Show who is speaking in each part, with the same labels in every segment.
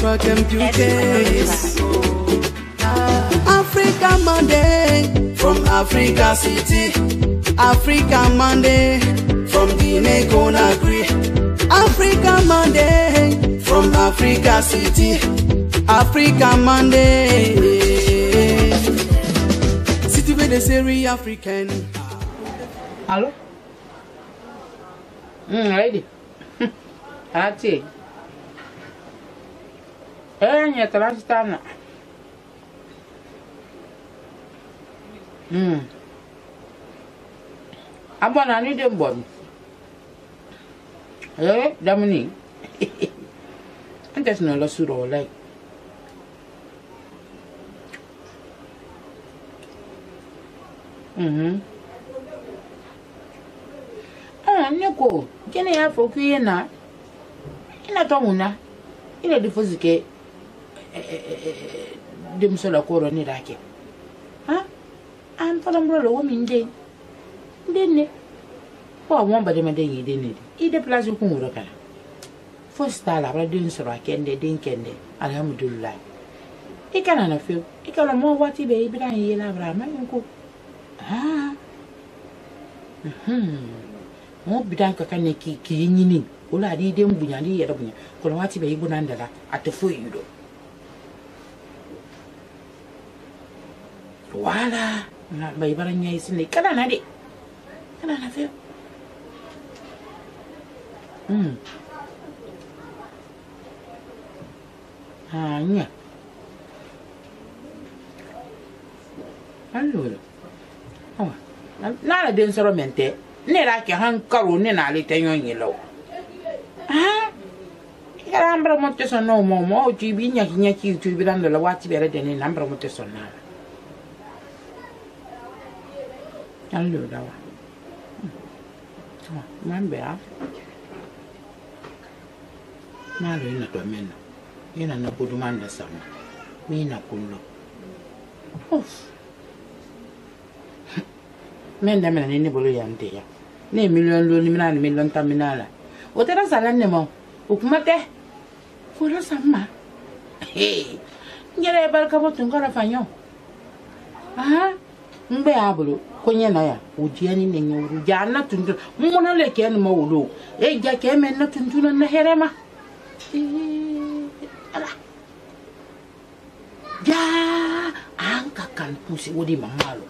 Speaker 1: fucking beauties. Africa Monday from Africa City. Africa Monday from Guinea Conakry. Africa Monday from Africa City. Africa Monday. City where they say African.
Speaker 2: Hello? Ready? Ati. Nya transitana. Abana ni dem bon. Damni. Antes no lo suro like. Neko, kene ya foku yena. Ina tomuna. Ina difuzike dem sola koro ni rake. Ha? Am falambro lo mi nde. Ndene. Ko won bade made yi dene. Ide place ku ngoro kala. Fosta la bra din soro akende din kende. Alhamdulillah. Ikana na feel. Ikala mo wati be ibra yi la bra ma nko. Ah. Mo bidan ka kan ki yini o la di dem bunya di yera bunya ko wati be ibu nandala atefo yudo wala na bai baranya isini kana na de kana na fe nya allora la den soro mente ne ra ke han karo ne na le tenyon yelo ya ambra mo te sono mo ti bi nya ki tu bi dan la wati bere de ne ambra mo te sono allora wa mambe a ma lo ina to meno ina na kudu manda sama mi na kullo menda mena ni bolo yante ya ne million lo ni mina ni million taminala o tera sala ne mo o kuma te ko ra sama ngere barka mo tun kara fanyo mbe abulu ko nyena ya o diani ne nyuru janna tun mo na le ken mo wulo e ja ke men na tun tun na herema ala ja anka kan pusi wodi mamalo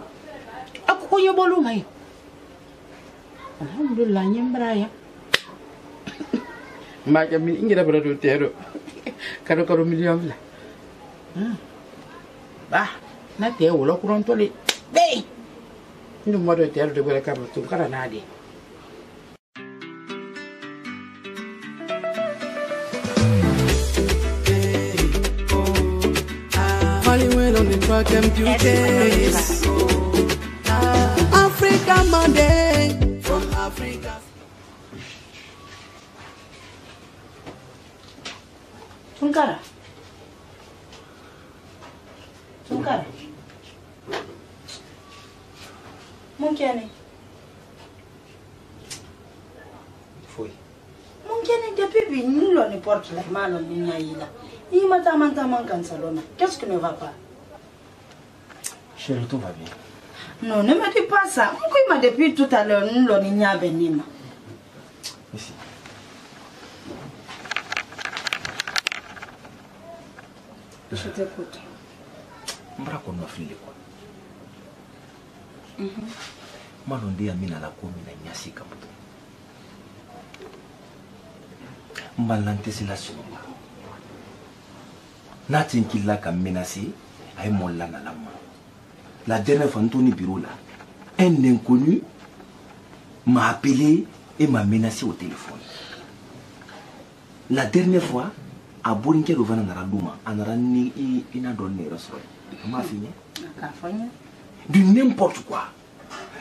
Speaker 2: ako yo bolu mai alhamdulillah nyembra ya maga min ingira brado tero karo million la bah na te wolo kuron tole be ndu modo tero de bele karo tu kara nadi
Speaker 1: Hollywood on the fucking beauties. Africa Monday from Africa.
Speaker 2: Tunkara. Mungkin
Speaker 3: Foi.
Speaker 2: Mungkin depuis bi nous l'on ne porte la main ni naïla. Il m'a tamantaman salona. Qu'est-ce qui ne va pas?
Speaker 3: Chérie, tout va bien.
Speaker 2: Non, ne me dis pas ça. Pourquoi il m'a depuis tout à l'heure nous l'on n'y a benima.
Speaker 3: Ici.
Speaker 2: Je t'écoute.
Speaker 3: Mbra ko no fili ko. Malonde amina la ko mina nyasi kabuto. Mbalante sila sunwa. Natin killa ka menacé ay molla na lama. La dernière fois Anthony bureau là, un inconnu m'a appelé et m'a menacé au téléphone. La dernière fois, à Borinke Rovana Naraduma, Anarani ina donné restaurant. Comment finir? De n'importe quoi.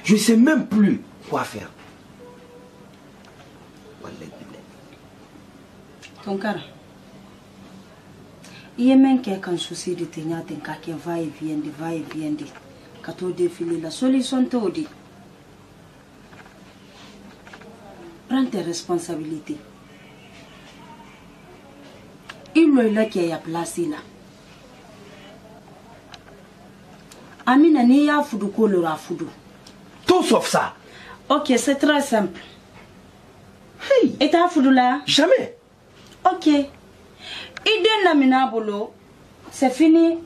Speaker 3: Je ne sais même plus quoi faire.
Speaker 2: Ton cara. Il y a même quelqu'un souci de tenir un cas qui va et vient, quand on défile la solution te dit. Prends tes responsabilités. Il
Speaker 4: fudulo ila ke ya place la Amina ni ya fudu ko le ra fudu
Speaker 3: Tout sauf ça.
Speaker 4: OK, c'est très simple.
Speaker 3: Hey.
Speaker 4: Et ta fudu là?
Speaker 3: Jamais.
Speaker 4: OK. Idée na mina bolo, c'est fini.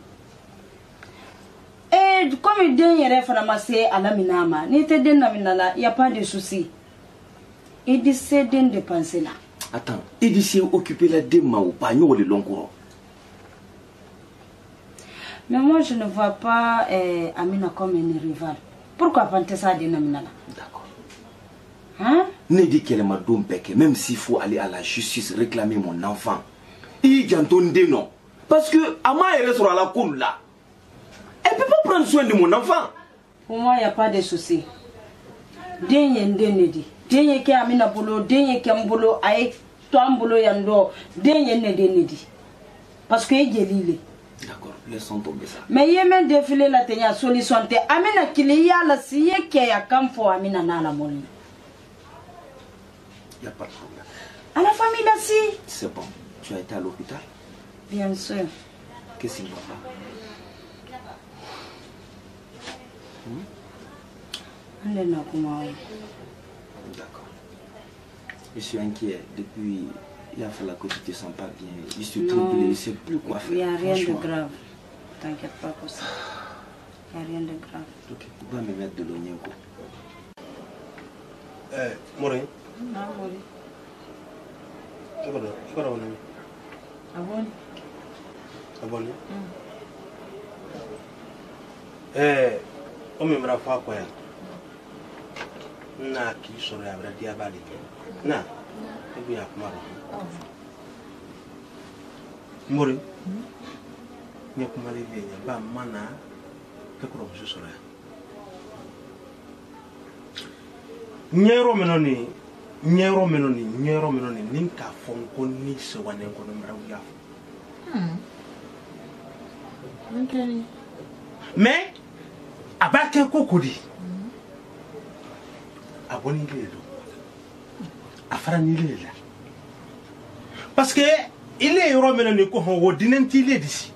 Speaker 4: Et comme idée yere fana massé à la minama, ni te den na minala, y a pas de souci. Il dit c'est den dépenser là.
Speaker 3: Attends, il dit c'est occuper la dema ou pas, nous le long courant.
Speaker 4: Mais moi je ne vois pas Amina comme une rivale. Pourquoi penser ça den na minala?
Speaker 3: D'accord.
Speaker 4: Hein?
Speaker 3: Ne dit qu'elle m'a donné bec, même s'il faut aller à la justice réclamer mon enfant. Il y a un non. Parce que Ama est sur la cour là. Elle ne peut pas prendre soin de mon enfant.
Speaker 4: Pour moi, il n'y a pas de souci. Denye ndenedi. Denye ke Amina bolo, denye ke mbolo, aye toi mbolo yando, denye ndenedi. Parce que il est lile.
Speaker 3: D'accord, laissons tomber ça.
Speaker 4: Mais il y a même défilé la tenya solution te. Amina kili ya la siye ke ya kamfo Amina na la moni.
Speaker 3: Il n'y a pas de problème.
Speaker 4: À la famille là si.
Speaker 3: C'est bon. Tu as été à l'hôpital?
Speaker 4: Bien sûr.
Speaker 3: Qu'est-ce qu'il va faire? D'accord. Je suis inquiet. Depuis, il a fallu que tu te sens pas bien. Je suis troublé, je ne sais plus quoi faire.
Speaker 4: Il n'y a rien de grave. T'inquiète pas pour ça. Il n'y a rien de grave.
Speaker 3: Ok, tu vas me mettre de l'oignon.
Speaker 5: Morin.
Speaker 2: Ah, oui.
Speaker 5: C'est quoi la bonne?
Speaker 2: Abonne.
Speaker 5: Abonne? On me rafa quoi? Na qui sera la vraie diabolique. Na, et bien à Maro. Morin. N'y a pas mal de bien. Bah, mana, que quoi je serai? Nyero menoni ninka fonko ni se wane ko no mrawya
Speaker 2: Okay.
Speaker 5: mais abake kokodi aboni lelo afara ni lela parce que il est yoro menoni ko ho wodinenti le disi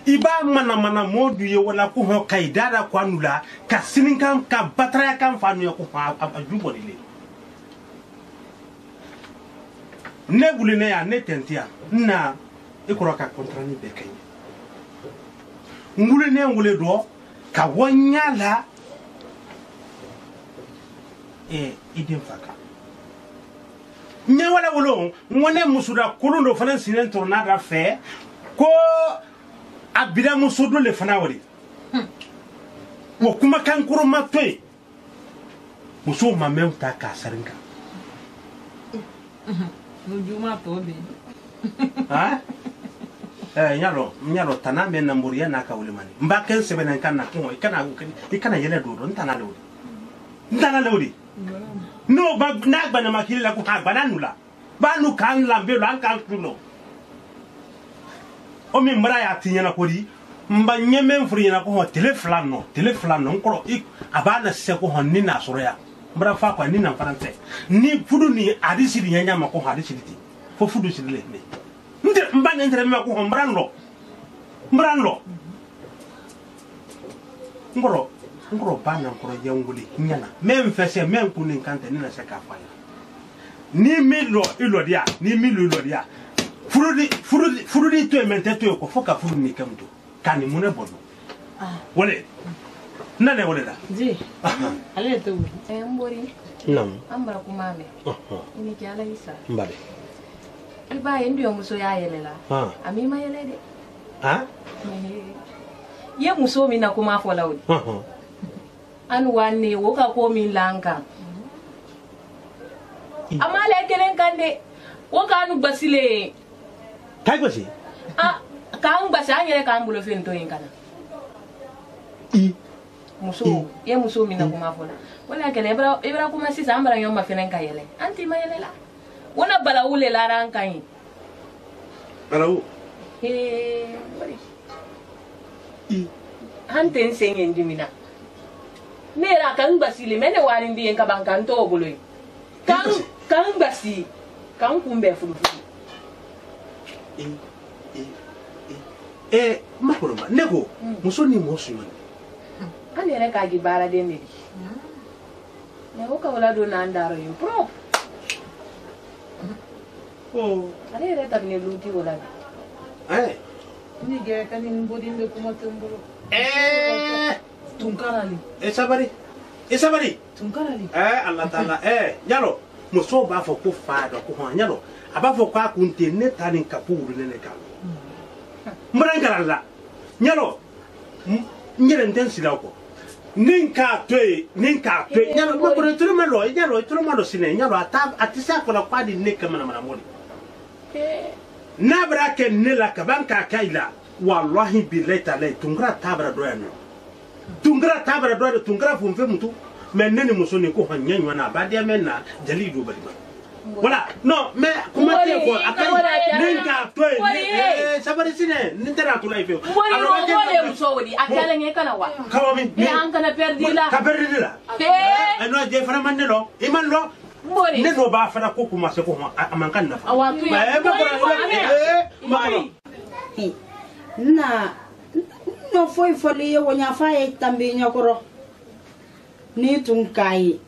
Speaker 5: iba mana modu ye wala ko ho kaidara ko anula ka sininkan ka batara kan fanu ko ajubo le ne bulene ya ne tentia na ikoro ka kontrani bekay ngule do ka wonyala idem faka nyawala wolo ngone musuda kulundo fana sinen tornada fe ko abida musudo le fana wori wo kuma kan kuro matwe muso ma même ta ka saringa
Speaker 2: Juma tobe.
Speaker 5: Ha? Nyalo tanambe na mburia na ka ulimani. Mbake sebena kana ko ikana yele dodo ntana lewdi. Ntana lewdi. No ba na bana makili la ko ha bananula. Banu kan lambe lo an kan tulo. O mi mbra ya tinyana ko di mba nyeme mfuri na ko téléphone no nkoro abana se ko honni na soro ya. Mbra fa kwa ni na farante ni fudu ni adisi di nyanya mako hadisi di fo fudu si le ne nde mbanya ndere mako ho mbranlo ngoro bana ngoro yanguli nyana même fesse même pour ni kante ni na se ka fa ni milo ilo dia fudu di to mente to ko foka fudu ni kamto kani mune bono wole nane wole da
Speaker 2: Ji. Ale to.
Speaker 6: Mbori.
Speaker 5: Nam.
Speaker 6: Ambara kumame. Ini kiala isa.
Speaker 5: Mbabe.
Speaker 6: Iba ndio muso ya yelela. Amima yelede.
Speaker 5: Ha?
Speaker 6: Ye muso mina kuma fola odi. An wanne woka ko min lanka. Amale kelen kande woka anu basile.
Speaker 5: Kai basi?
Speaker 6: Ka basi anyere ka ambulo fento yinkana. Muso mina kuma fola wala kele ibra kuma sisa ambara yomba fenen kayele anti mayele la wona bala wule la ran kan
Speaker 5: balawu
Speaker 6: hanten sengen dimina nera kan basile mene wari ndi en kaban kan to boloy kan basi kan kumbe fulu
Speaker 5: Makuruma, nego, Musoni Mosman.
Speaker 6: Ani rek a gibara de ne. Ne ko ka wala do na ndaro yo pro.
Speaker 5: Oh,
Speaker 6: Ani rek tak ne luti wala.
Speaker 2: Ni ge kan ni mbodi le kuma tumburo. Tunkarali.
Speaker 5: Sabari.
Speaker 2: Tunkarali.
Speaker 5: Allah Taala, nyalo, muso ba fo ko fa do ko nyalo. Aba fo kwa kunte ne tani kapuru ne ka. Mrangarala. Nyalo. Nyere ntensi la ko. Ninka toy nyalo mo ko turu malo sine nyalo atisa ko la kwadi ne kama na moni. Nabra ke ne la kabanka kaila wallahi billahi ta'ala tungra tabra do yano. Tungra fumfe mutu mais nene muso ne ko hanyanywa na badia menna jalidu balima. Voilà, non, mais comment tu es quoi? Ninka toy sabari sine nintera to life.
Speaker 6: Alors on muso wodi akala nge kana wa.
Speaker 5: Kawami
Speaker 6: ni an kana perdila.
Speaker 5: Ka perdila. No je fara manne lo, iman lo. Ne do ba fara ko kuma se ko amankan na.
Speaker 6: Awatu ya.
Speaker 4: Na no foi foli yo nya fa e tambi nyakoro ni tunkai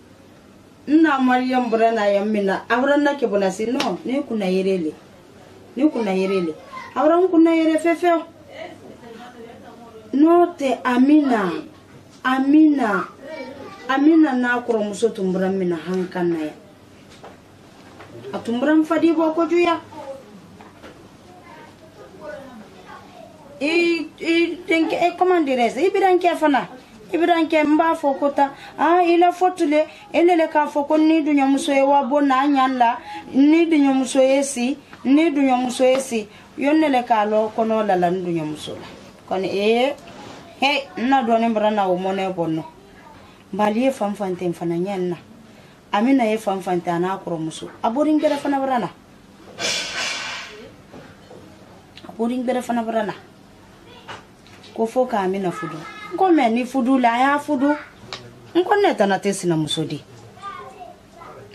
Speaker 4: na Mariam brana yamina abrana ke bonasi no ni kuna yerele abran kuna yere fefe no te Amina na kuro muso tumbran mina hankan na ya atumbran fadi boko juya comment dirais-je ibiranke mba fokota ila fotule elele ka foko ni dunya muso e wabo na nyalla ni dunya muso yesi yonnele ka lo kono la lan dunya muso la kon na do ne brana o mone bonno mbali famfante fana nyanna Amina e famfante ana akro muso aborin gere fana brana ko foka Amina fudu ko meni fudu la ya fudu nko neta na tesina musodi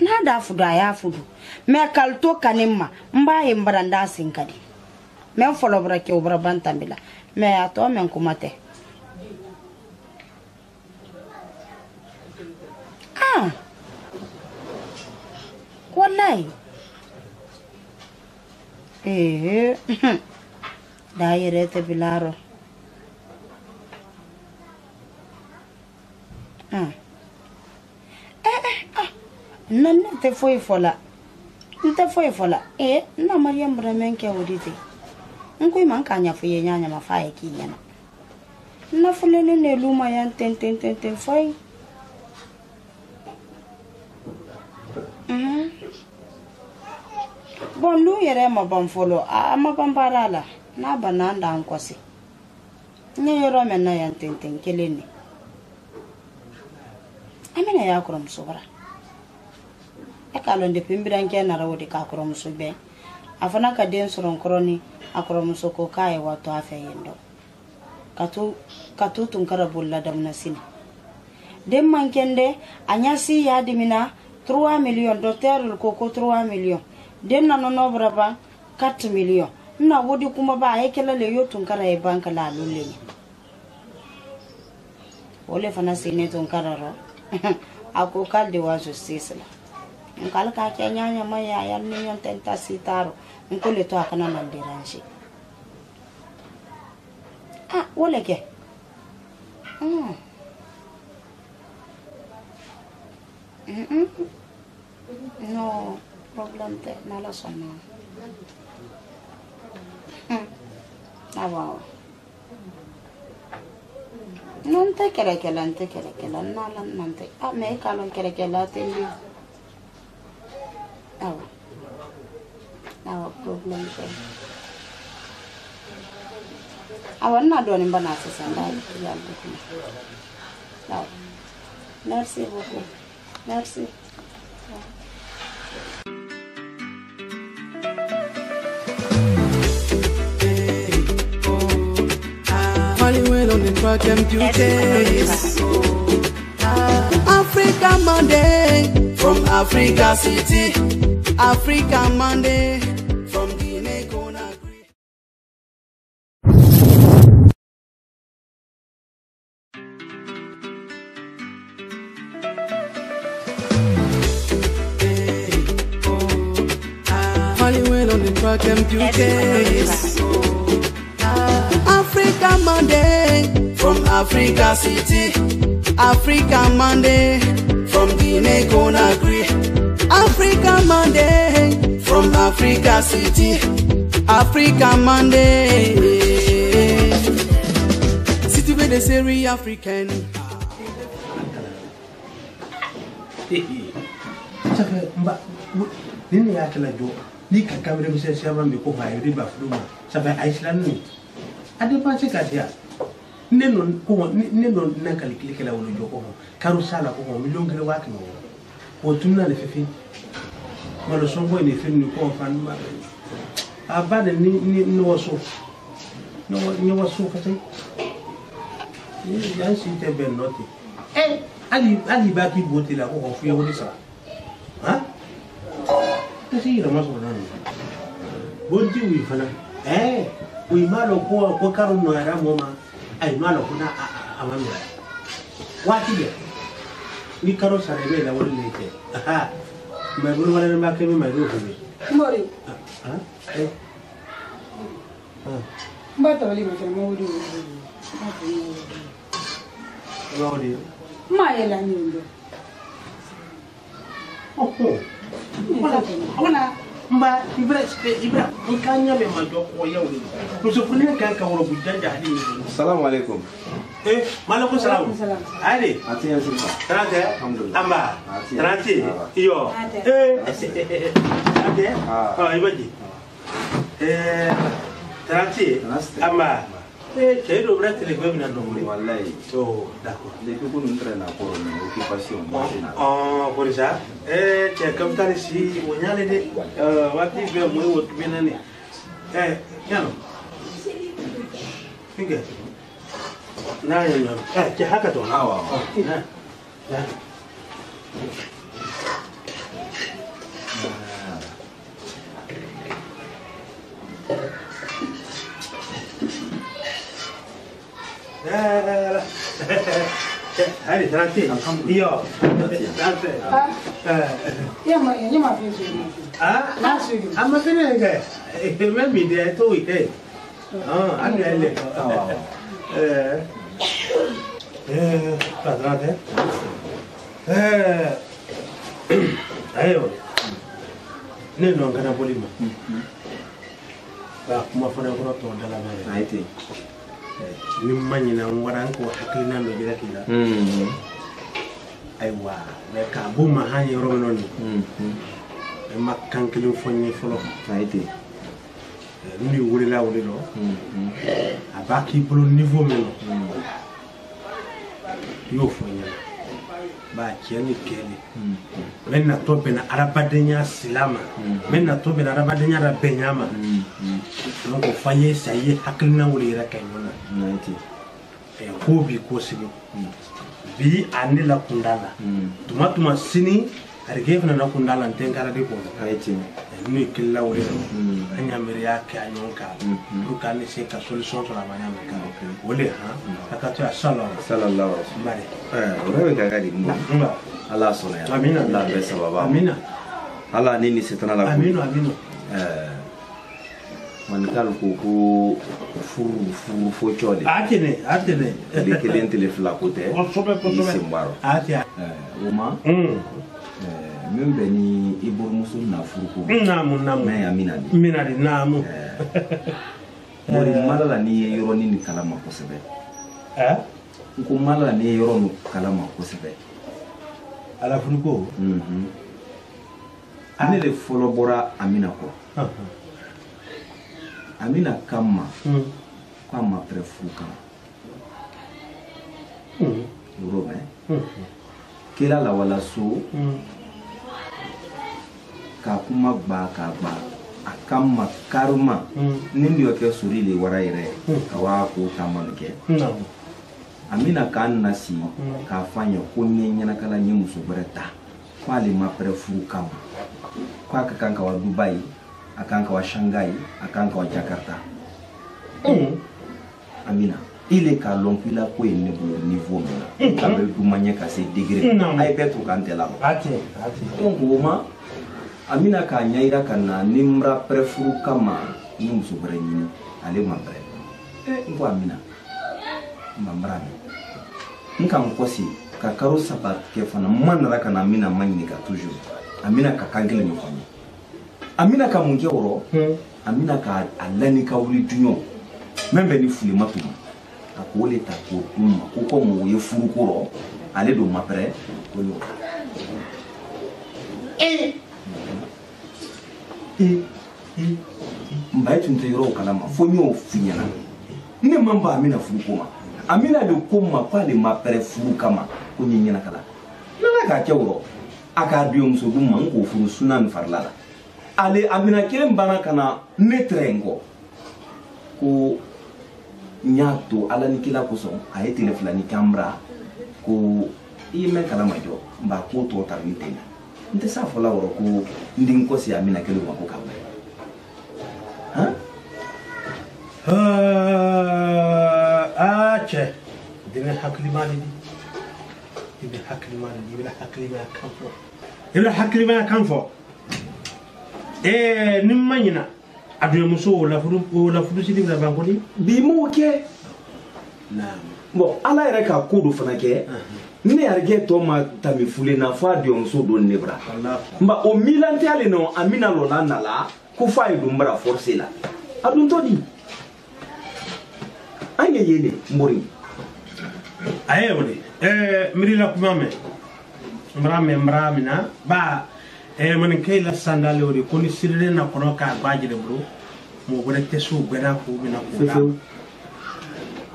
Speaker 4: na da fudu ya fudu me kalto kanimma mba e mbaranda sinkadi me folo brake obra bantambila me ato men kumate wallahi da yerete bilaro nan te foi fola na Mariam bramen ke odite ngui man kanya fuye nyanya mafaye kinyana na fulele ne luma yan ten foi bon lu yere ma ban folo ama ban barala na bananda ankosi nye yoro menna yan ten keleni Amina ya kurom sobra kalon de pimbiranke na rawodi ka kurom sube afana ka den soron kroni akrom so ko kai wato afeyendo katu tun karabulla damna sine dem mankende anyasi ya dimina 3 millions docteur ko 3 millions den na no braba 4 millions na wodi kuma ba yekela le yotun kara e banka la lulle ole fana sine tun kararo ako kalde wa justice la ngala ka kenya nyama ya ni yon tenta sitaro ngole to akana na ndiranshi wole ke no problem te nala sona wow non te kere nala nante me kalon kere tendi problem te awana do ni bana sasa ndai ya beaucoup merci beaucoup merci
Speaker 1: Hollywood on the track and beauties. Africa Monday from Africa City. Africa Monday. the track MQK. Africa Monday from Africa City. Africa Monday from Guinea Conakry. Africa Monday from Africa City. Africa Monday. City where they say we African.
Speaker 5: Nini ya kala jo ni ka kamre bi se ba mi ko ha yiri ba fuduma sabe Iceland ni ade pa se ka dia neno ko neno na kali kili kala wolo jo ko karu sala ko mi longere wa ki no o tunna le fefi malo songo ni fe ni ko fan ma abade ni no waso no waso ka sai ni yan si te ben noti ali ba ki bote la ko fu yawoni sa ha kasi ira maso nani bonti wi fana wi malo ko karo no ara moma ai malo kuna amami wati de ni karo sarebe la wole leke aha me bulu wala na makeme ma do ko ni
Speaker 4: mori
Speaker 7: mbata wali mata mawdu
Speaker 5: wodi
Speaker 7: ma yela nyundo
Speaker 5: Ona mba ibra nkanya be majo ko yawni muso funne kan ka woro budanja hadi ni
Speaker 3: Assalamu alaikum.
Speaker 5: Malaikum salam ali
Speaker 3: Atiya sulfa.
Speaker 5: Trate
Speaker 3: Alhamdulillah.
Speaker 5: amba trate iyo ade ibaji trate amba kedo bra telegram na do
Speaker 3: Wallahi.
Speaker 5: so d'accord
Speaker 3: Depuis que nous entrons dans la occupation nationale.
Speaker 5: pour ça te comme tali si wonyale de wati be moy wot benani yano finge na yo ke haka to na
Speaker 3: Awa.
Speaker 5: na Allez, tranquille. Io.
Speaker 7: yama fesu
Speaker 5: Amma fene che per me idea tu che. Anche padrate. Ayo. Ne non kana polima. Ba kuma fana ko to dala ba.
Speaker 3: Aite.
Speaker 5: Ni manyina waran ko hakina no jira kila. Aiwa, le ka buma hanye rono ni. E makkan kilo fonni folo.
Speaker 3: Aite.
Speaker 5: Ni wuri la wuri no. Abaki polo niveau meno. Yo fonya. Ba kiani kele. Menna tobe na arabadenya silama. Menna tobe na arabadenya rabenyama. Donc faye saye hakina wuri ra kanyona.
Speaker 3: Aite.
Speaker 5: E ko bi ko sibi. Bi anila kundala. Tuma sini arige fana na kundala ntenkara de ko.
Speaker 3: Aite.
Speaker 5: Ni killa wuri no. Anya miriya ka anyonka. Pour ka ni se ka solution sur la manière ka. Wole ha akatu ya sallallahu
Speaker 3: Sallallahu alaihi
Speaker 5: wasallam.
Speaker 3: Wewe kakadi Mungu. Allah sona ya.
Speaker 5: Amina.
Speaker 3: Allah besa baba.
Speaker 5: Amina.
Speaker 3: Allah nini setana la.
Speaker 5: Amino amino.
Speaker 3: Manikal ko furu fo chole.
Speaker 5: Atene.
Speaker 3: Le kelente le fla kote.
Speaker 5: Sobe.
Speaker 3: Simbaro.
Speaker 5: Atia.
Speaker 3: Uma. Membe ni ibor musul na furu ko.
Speaker 5: Namu.
Speaker 3: Me amina di.
Speaker 5: Mina di namu.
Speaker 3: Mori malala ni yoro ni kalama ko sebe. Ko malala ni yoro no kalama ko sebe.
Speaker 5: Ala furu ko.
Speaker 3: Ane le folo bora amina ko. Amina kama kama prefuka Urome kila la wala so ka kuma gba akama karma nindi wake surili wara ire kawa ko tamanke Amina kan nasi ka fanya kunye nyana kala nyimuso bereta kwali ma prefuka kwa kakanka wa Dubai akanka wa Shanghai akanka wa Jakarta Amina ile ka lompila ko ene bo niveau mena ka be du manye ka se degré ay beto kan tela
Speaker 5: ati
Speaker 3: donc woma amina ka nyaira kana nimra prefuru kama ni muso bare nyini ale ma bare ko amina mambra nka mkosi ka karo sabat ke fana manara kana amina manyini ka toujours amina ka kangele ni fanya amina ka munke oro amina ka alani ka wuli dunyo membe ni fuli matuma akole ta ko ko mo ye furu koro ale do mapre ko yo mbaye tunte yoro kalama fonyo finyana ne mamba amina furu koma amina de koma pale mapre furu kama ko nyinyana kala nana ka kewro aka biom so dum man ko furu sunan farlala ale amina kelen bana kana netrengo ko nyato ala ni kila ko so ay telefoni camera ko ime kala majo mba ko to tarmite nte sa fola woro ko ndin ko si amina kelen ko kawe
Speaker 5: che dina hakli mali dina hakli mali dina hakli ma kanfo dina hakli ma kanfo nimanyina aduya muso la fudu sidi na bankoni
Speaker 3: bi mo ke
Speaker 5: naam
Speaker 3: bon ala yɛrɛ ka ko do fana kɛ ne yarge to ma tami fule na fa aduya muso do nebra mba o milante ale no amina lo na nala ko fa yi dumbara force la adun to di anye yele mbori
Speaker 5: aye woni miri la kuma me mramina ba man kay la sandale wori ko ni sirre na kono ka baaji de bro mo gona tesu gona ko bina ko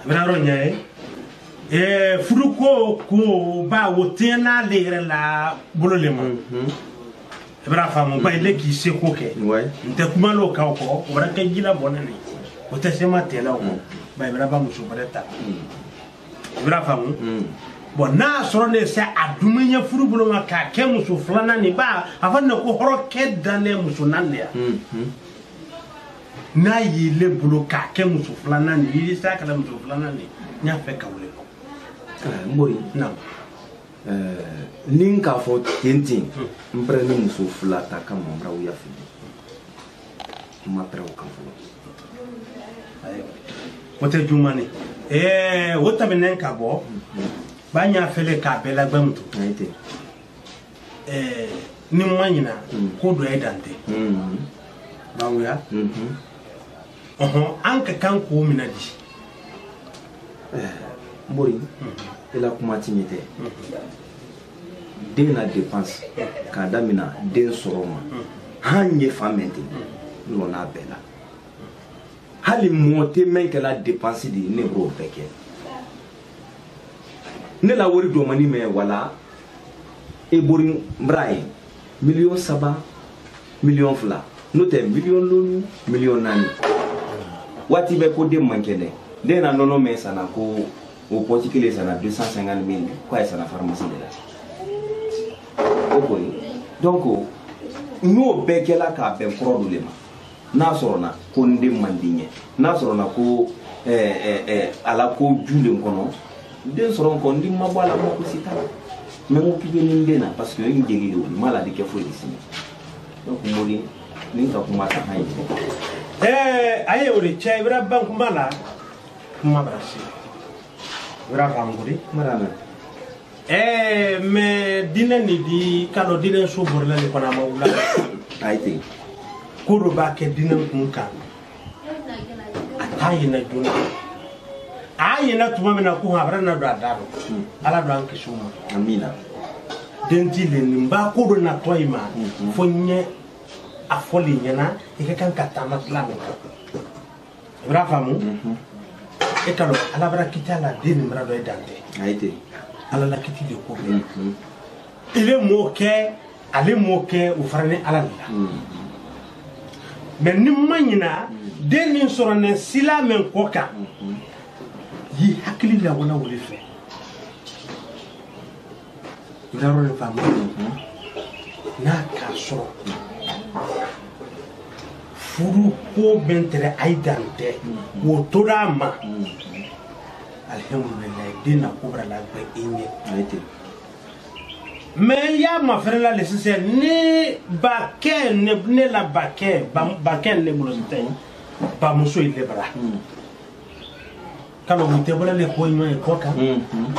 Speaker 5: bina ro nyaay furuko ko ba wotena lere la bolole mo bra famo ba ile ki se ko ke nte kuma lo ka ko bra ka gila bonani o te se matela ko ba bra ba muso bareta bra famo bon na soro ne se adumenya furu bulo ma ka ke muso flana ni ba afan ko horo ke dane muso nan ya na yile bulo ka ke muso flana ni yi sa ka muso flana ni nya fe ka wule
Speaker 3: mbori
Speaker 5: na
Speaker 3: nin ka fo tentin mpre ni muso flata ka mo bra uya fi ma pre o ka fo
Speaker 5: ayo wote jumani wota benen ka bo banya fele ka bela gbamtu
Speaker 3: ayte
Speaker 5: ni manyina ko do edante bawya anka kan ko minadi
Speaker 3: mbori ela kuma timite den na dépense ka damina den soroma hanye famenti lo na bela hali monte men que la dépense di ne bro beke ne la wori do mani me wala e bori mbrai million saba million fla note million lolu million nani wati be ko de mankene de na nono me sana ko au portugais sana 250,000 quoi ça la pharmacie de là ok donc no beke la ka be problème na sorona ko nde mandinye na sorona ko ala ko jule kono den soron ko ndi mabala mo ko sita mais mo kibe ni ndena parce que ngeli do malade ke fo ici donc mori ni ka kuma ta hay
Speaker 5: aye ori che bra bank mala kuma brasi bra fanguri
Speaker 3: marana
Speaker 5: mais dina ni di kalo dina so borla ni kona mawula
Speaker 3: ayte
Speaker 5: kuro ba ke dina kun kan atayi na juna ayina tuma mina ko habra na do adaro ala do anke suma
Speaker 3: amina
Speaker 5: denti le nimba ko do na toima fonye afoli nyana ike kan katama plano bra famu e kalo ala bra kitala dini bra do edante
Speaker 3: ayte
Speaker 5: ala la kiti de ko ile moke ale moke u farane ala la mais ni manyina deni sorane sila men koka yi hakili la wala wole fe ndaro le famu na ka so furu ko bentere aidante wo torama alhamdulillah dina kubra la be inye
Speaker 3: ayte
Speaker 5: mais ya ma frère la laisser ne baquet ne la baquet ne bolo tay ba muso ile bara kala mu te bola le ko nyoy ko ka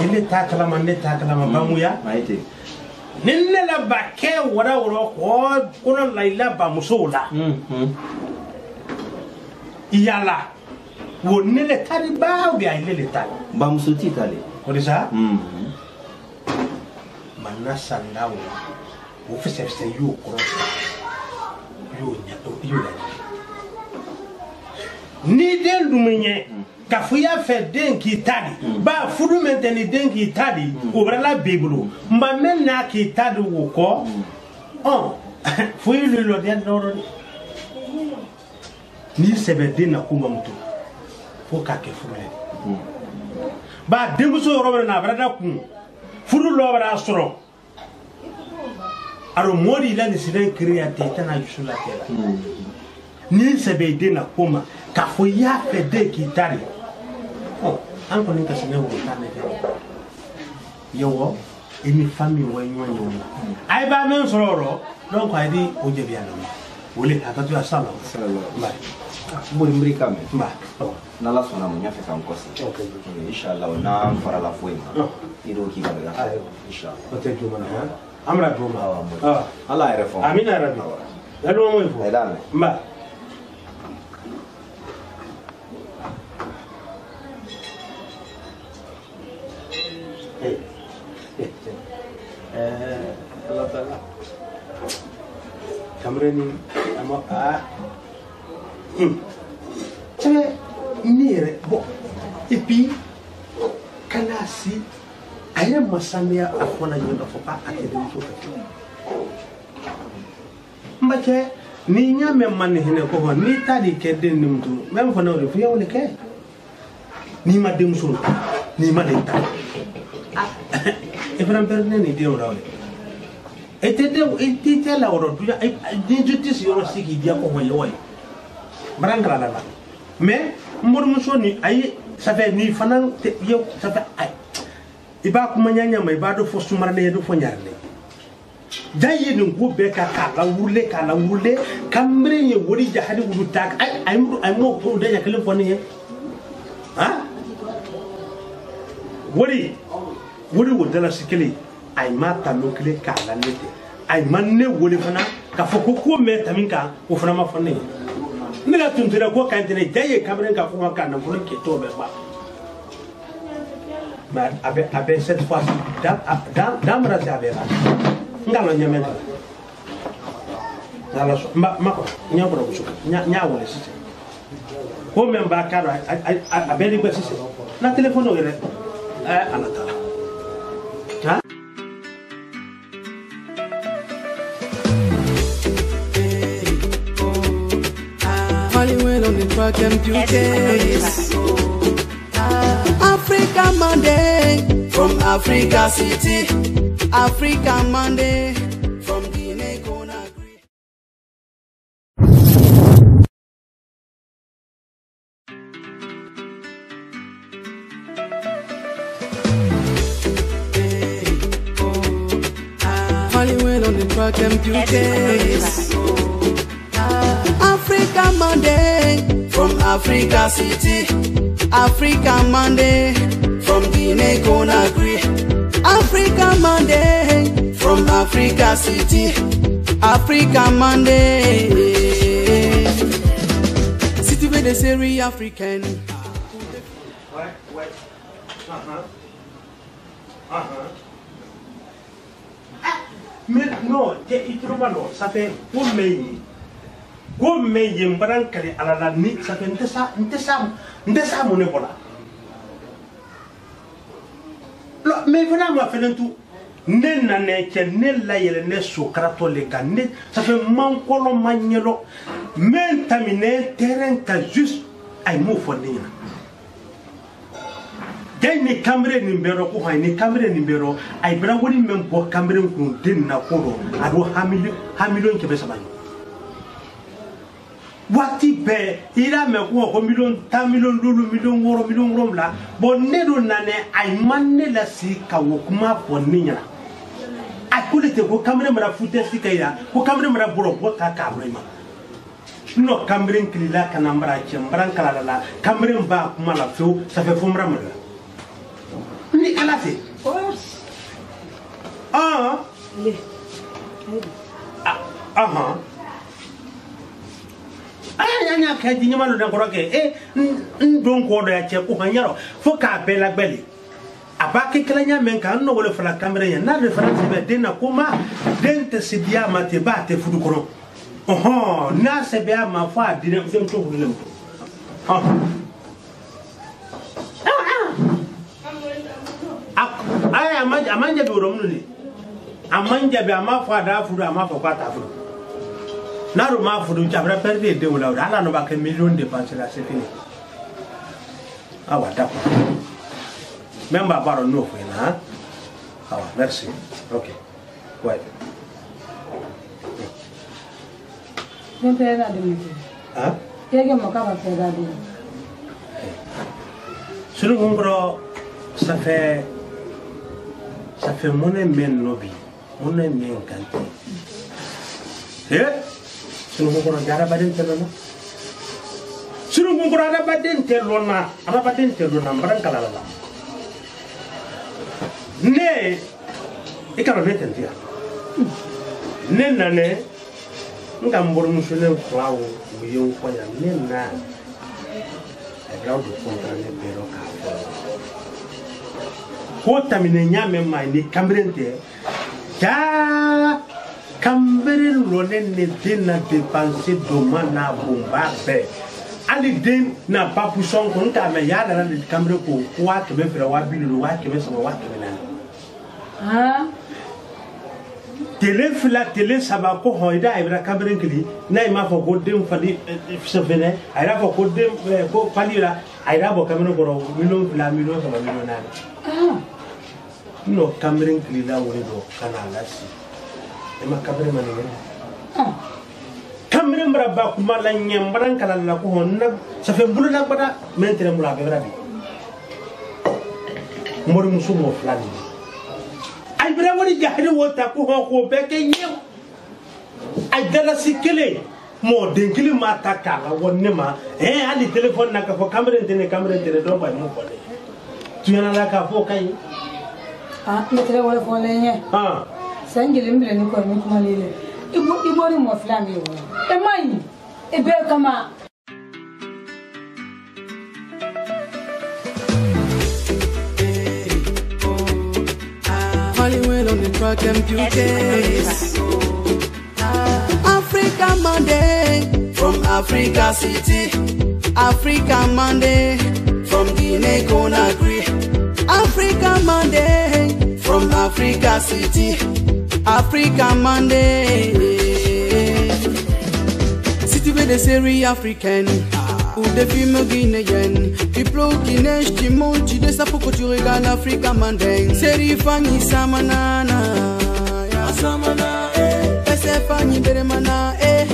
Speaker 5: ile ta kala man ne ta kala ma ba mu ya maite ninne la baquet wara ko no laila ba muso la iyala wo ne le tari ba bi ile le tari
Speaker 3: ba muso ti tali
Speaker 5: ko ça manna sandawo wo fese yo cross yo nyato yo la ni den dumunye ka fuya fe den ki tadi ba fudu menteni den ki tadi o brala bibulu mba menna ki tadi wo ko fuyi lo den doro ni sebe den na kuma mutu fo ka ke furule ba demuso robere na brada ku furu lo bara soro aro mori la ni sidan kriya te na yusula tela ni sebe de na koma ka fo ya fe de ki tari an ko ni ka sene wo ta ne yo emi family wo nyo ai ba men soro don ko adi o je bi ana wole atatu ya sala ba
Speaker 3: bo mbri kame
Speaker 5: ba
Speaker 3: na la sona mo nyafe kam kosi inshallah na fara la foi iro ki ba ga inshallah
Speaker 5: o te tu mana amra duma
Speaker 3: Allah ya reform
Speaker 5: amina rabbi da do mo ifo ba Allah taala kamreni amo nire bon et puis kanasi aye masamia afona nyonda fo pa akede so mbache ni nyame man hene ko ni tadi kedde nimtu même fo nawre fu yawle ke ni ma dem so ni ma de ta e fram perne ni de rawle et la oro tu di justice yo siki dia ko hoye barangala la mais mbor muso ni ay ça fait ni fanan yo ça fait ay iba kuma nyanya mai ba do fo sumar ne do fo nyarne dayi ni ko be ka la wurle kamre ye wori jahadi wudu tak ay mo ko de yakale fo ni ha wori wodala sikeli ay mata lokle ka la nete ay manne woli fana ka fo ko me taminka o fana ma fo ni la tuntira ko kantene daye kamre ka fo ka na fo ke to be ba avec cette fois dans la javera ngalo nyamenta ngalo mako nyabro ko nya wala sisi ko memba karo abeli ko sisi na telephone o yere ala tala ha
Speaker 1: Hollywood on the track MQK. Africa Monday from Africa City. Africa Monday from Guinea Conakry. Hollywood on the track MQK. Africa Monday from Africa City. Africa Monday from Guinea Conakry. Africa Monday from Africa City. Africa Monday. City where they say African.
Speaker 5: Mais non, il trouve alors, ça fait pour comme yimbaran kale ala la ni ça fait ndesa mo ne bola lo mais vraiment fait tout ne na ne ke ne la yele ne sokrato le kan ça fait man kolo magnelo men tamine terrain ka juste ay mo fo ni ni camera ni mbero ko hay ni camera ni mbero ay bra woni men bo camera ko den na ko do ado hamilon ke be sabani wati be ira me ko million 10 million lulu million woro la bon ne do nane ay manne la si ka wo kuma bon ninya ay kulite ko kamre mara fute sikaya ko kamre mara boro ko ta kabrema no kamre kilila kanambara chembran kala la kamre ba kuma la fu ça fait fomra mara ni ala fe anya ka di nyama no dan koroke ndon ko do ya che ko hanyaro fo ka bela gbeli abake klanya men kan no wole fala kamera ya na reference be dena kuma dente sidia mate ba te fudu kono na se be ma fa di dem to hulem amanja be romnu ni amanja be ama fa da fudu ama fa kwata fudu na ro ma fudu jabra perde de wala ala no ba ke million dépenser la c'est fini awa d'accord même pas no foi na awa merci OK ouais
Speaker 7: non te da de
Speaker 5: ah
Speaker 7: yega makaba te da de
Speaker 5: sur ngoro ça fait mon men nobi mon men kanté sur ngoro jara baden telona sur ngoro ada baden telona mbarankala la ne ikaba betentia ne nane ngambor musule kwawo uyo kwanya ne na grau do kontra ne pero ka ko tamine nyame mai ni kambrente ja kambre lone ne dina dépenser domana bomba be ali den na papu son ko nta me ya na de kambre ko wa ke be fere wa bilu wa ke be so wa ke na télé saba ko hoida ibra kambre kili nay ma fo ko dem fali se vene ayra fo ko dem ko fali la ayra bo kambre ko million sama million na no kambre kili la woni do kana la si e ma kambre man ne kambre mbra ba kuma la nyambran kala la ko honna ça fait bulu la bada mentre mula be rabi mori musumo flani ay bra woni jahri wota ko ko be ke nyew ay dala sikele mo denkili ma takala wonne ma ali téléphone naka fo kambre tene do ba mo ko de tu yana la ka fo kay
Speaker 7: ne tere wala fo lenye sanjele mbele ni ko mi kuma lele ibo ni mo flami wo e mani e be kama
Speaker 1: Hollywood on the track MQK. Africa Monday from Africa City. Africa Monday from Guinea Conakry. Africa Monday from Africa City. Africa Monday. City where they say African. Ou des films guinéens. People guinéens qui montent, tu des sapos que tu regardes Africa Monday. Série Fanny Samanana. Samana, eh. Fanny Beremana, eh.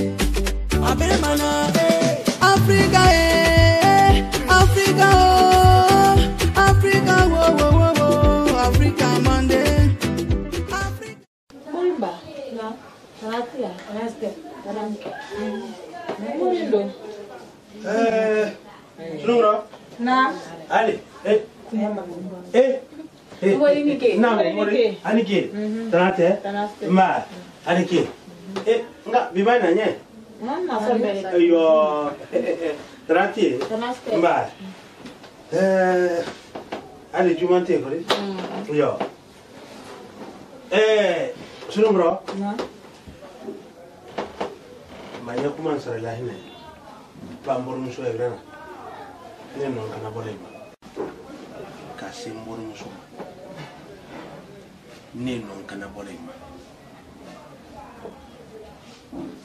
Speaker 1: Aberemana, eh. Africa, eh. Africa, oh. Africa, oh, oh, oh, oh. Africa Monday. Africa.
Speaker 6: Bulba, no. Ratia, Raste, Taranka. Bulba.
Speaker 5: Sunura.
Speaker 6: Na.
Speaker 5: Ali.
Speaker 6: Mori nike.
Speaker 5: Na mori. Anike. Tanate. Ma. Anike. Nga bibana nye.
Speaker 6: Mama sombe.
Speaker 5: Ayo. Tanate. Ma. Ali jumante kore. Yo. Sunura.
Speaker 6: Na.
Speaker 5: Manya kuma sara lahina. Bambor muso egrana. Ne non kana bolema. Kasi mbor muso. Ne non kana bolema.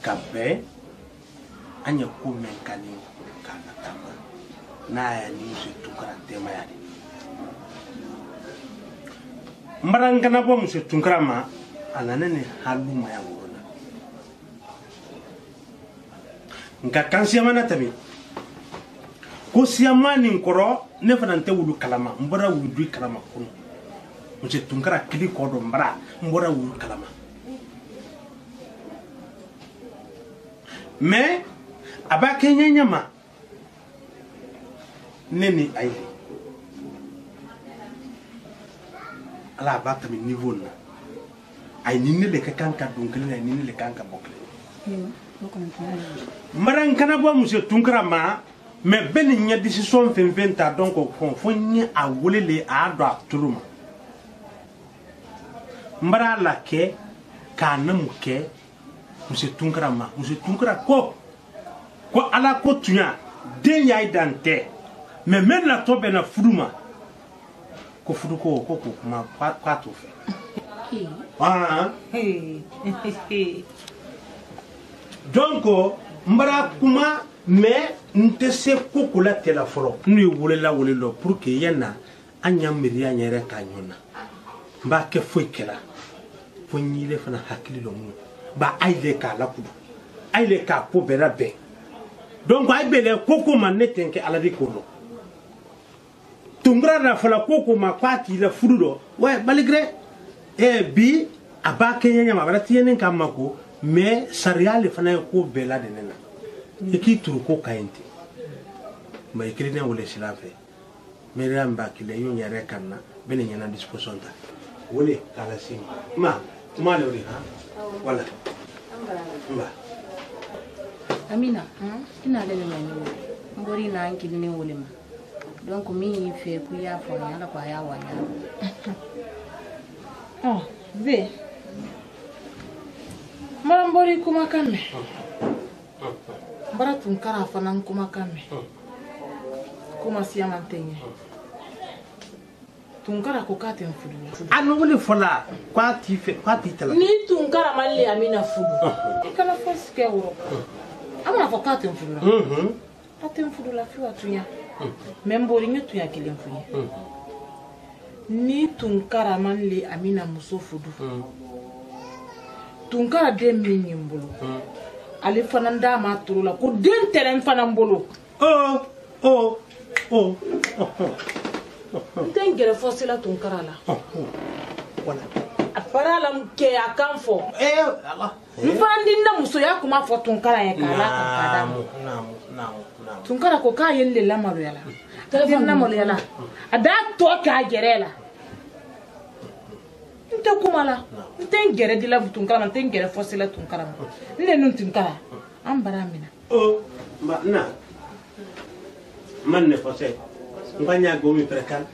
Speaker 5: Kabe anya kumen kani kana tama. Na ya ni muso tukara tema yadi. Mbarang kana bo muso tukara ma ananene haluma ya ngorona. Nka kansiya mana tami ko siyamani nkoro ne fana nte wulu kalama mbora wudu kalama kuno muche tunkara kili kodo mbara mbora wulu kalama mais aba kenya nyama neni ayi ala ba tami niveau na ay nini le kanka donc le nini le kanka bokle maran kana bo monsieur tunkara ma mais ben nya décision ta donc fo nya a wolele a do turuma mbara la ke kanam ke monsieur tunkara ma monsieur tunkara ko ala ko tunya den ya idante mais men la tobe na fuduma ko fudu ko ma kwa to fe donc mbara kuma mais nte se ko kula tela folo ni wolela wolelo pour que yana anya miri anya re kanyona ba ke foi kela fo nyile fana hakili lo mu ba aile ka la kudu aile ka ko bera be donc ay bele koko man netenke ala di ko tungra na fala koko ma kwati la fududo ouais malgré bi abake nyanya ma bala tienen kamako mais sariale fana ko bela de nena eki turuko kainti ma ikirine wole silafe mere amba kile yo nyare kanna bene nyana disposition ta wole kala sim ma le wole ha wala mba
Speaker 6: Amina ina le mani ngori na ankili ni wole ma donc mi fe ku ya fo nyala kwa ya wanya
Speaker 2: ve marambori kuma kame bara tunkara fana kuma kame kuma siya mantenye tunkara ko katen fudu
Speaker 5: anu wole fola kwati tala
Speaker 2: ni tunkara malle Amina fudu ikana foske woro amana fo katen fudu katen fudu la fiwa tunya membori nyetu ya kilen fuye ni tunkara malle Amina muso fudu tunkara dem min yimbulu ali fana nda ma turula ko den terrain fana mbolo tengere fosila tunkara la
Speaker 5: wala
Speaker 2: apara la mke akanfo
Speaker 5: Allah
Speaker 2: mfandi nda muso ya kuma fo tunkara ya kala kada
Speaker 5: naam
Speaker 2: tunkara ko ka yelle la maru yala telefon na molo yala ada to ka gerela nte kumala tengere dila tunkara man tengere fosila tunkara ne nun tunkara ambara Amina
Speaker 5: na man ne fosé nganya gomi prekan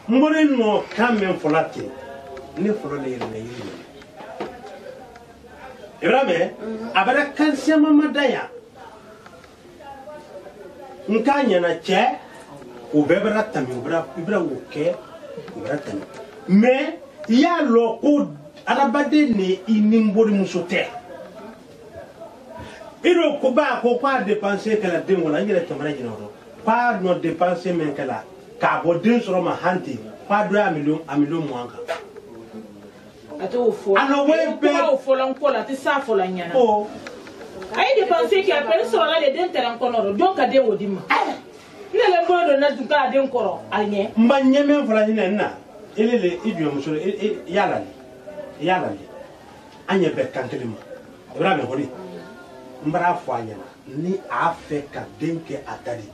Speaker 5: mbore no kamen folati ne folo le yiri Ibrahim abara kansia mama daya nkanya na che ubebra tami ubra woke ubra tami mais ya loko arabade ne inimbori musote iro ko ba ko kwa dépenser kala den wala ngere tamara jinoro pa no dépenser men kala ka bo den soro ma hanti pa do a million mwanga
Speaker 2: ato fo
Speaker 5: ano we be
Speaker 2: o fo lan ko la ti sa fo la nyana ay dépenser ki appelle soro la de den terrain konoro donc a de wodima ne le bodo na tuka de nkoro alnye
Speaker 5: mba nyeme fo la hina na elele idu muso yala anya be kankelima Ibrahim hori mbara fo anya ni afeka denke atali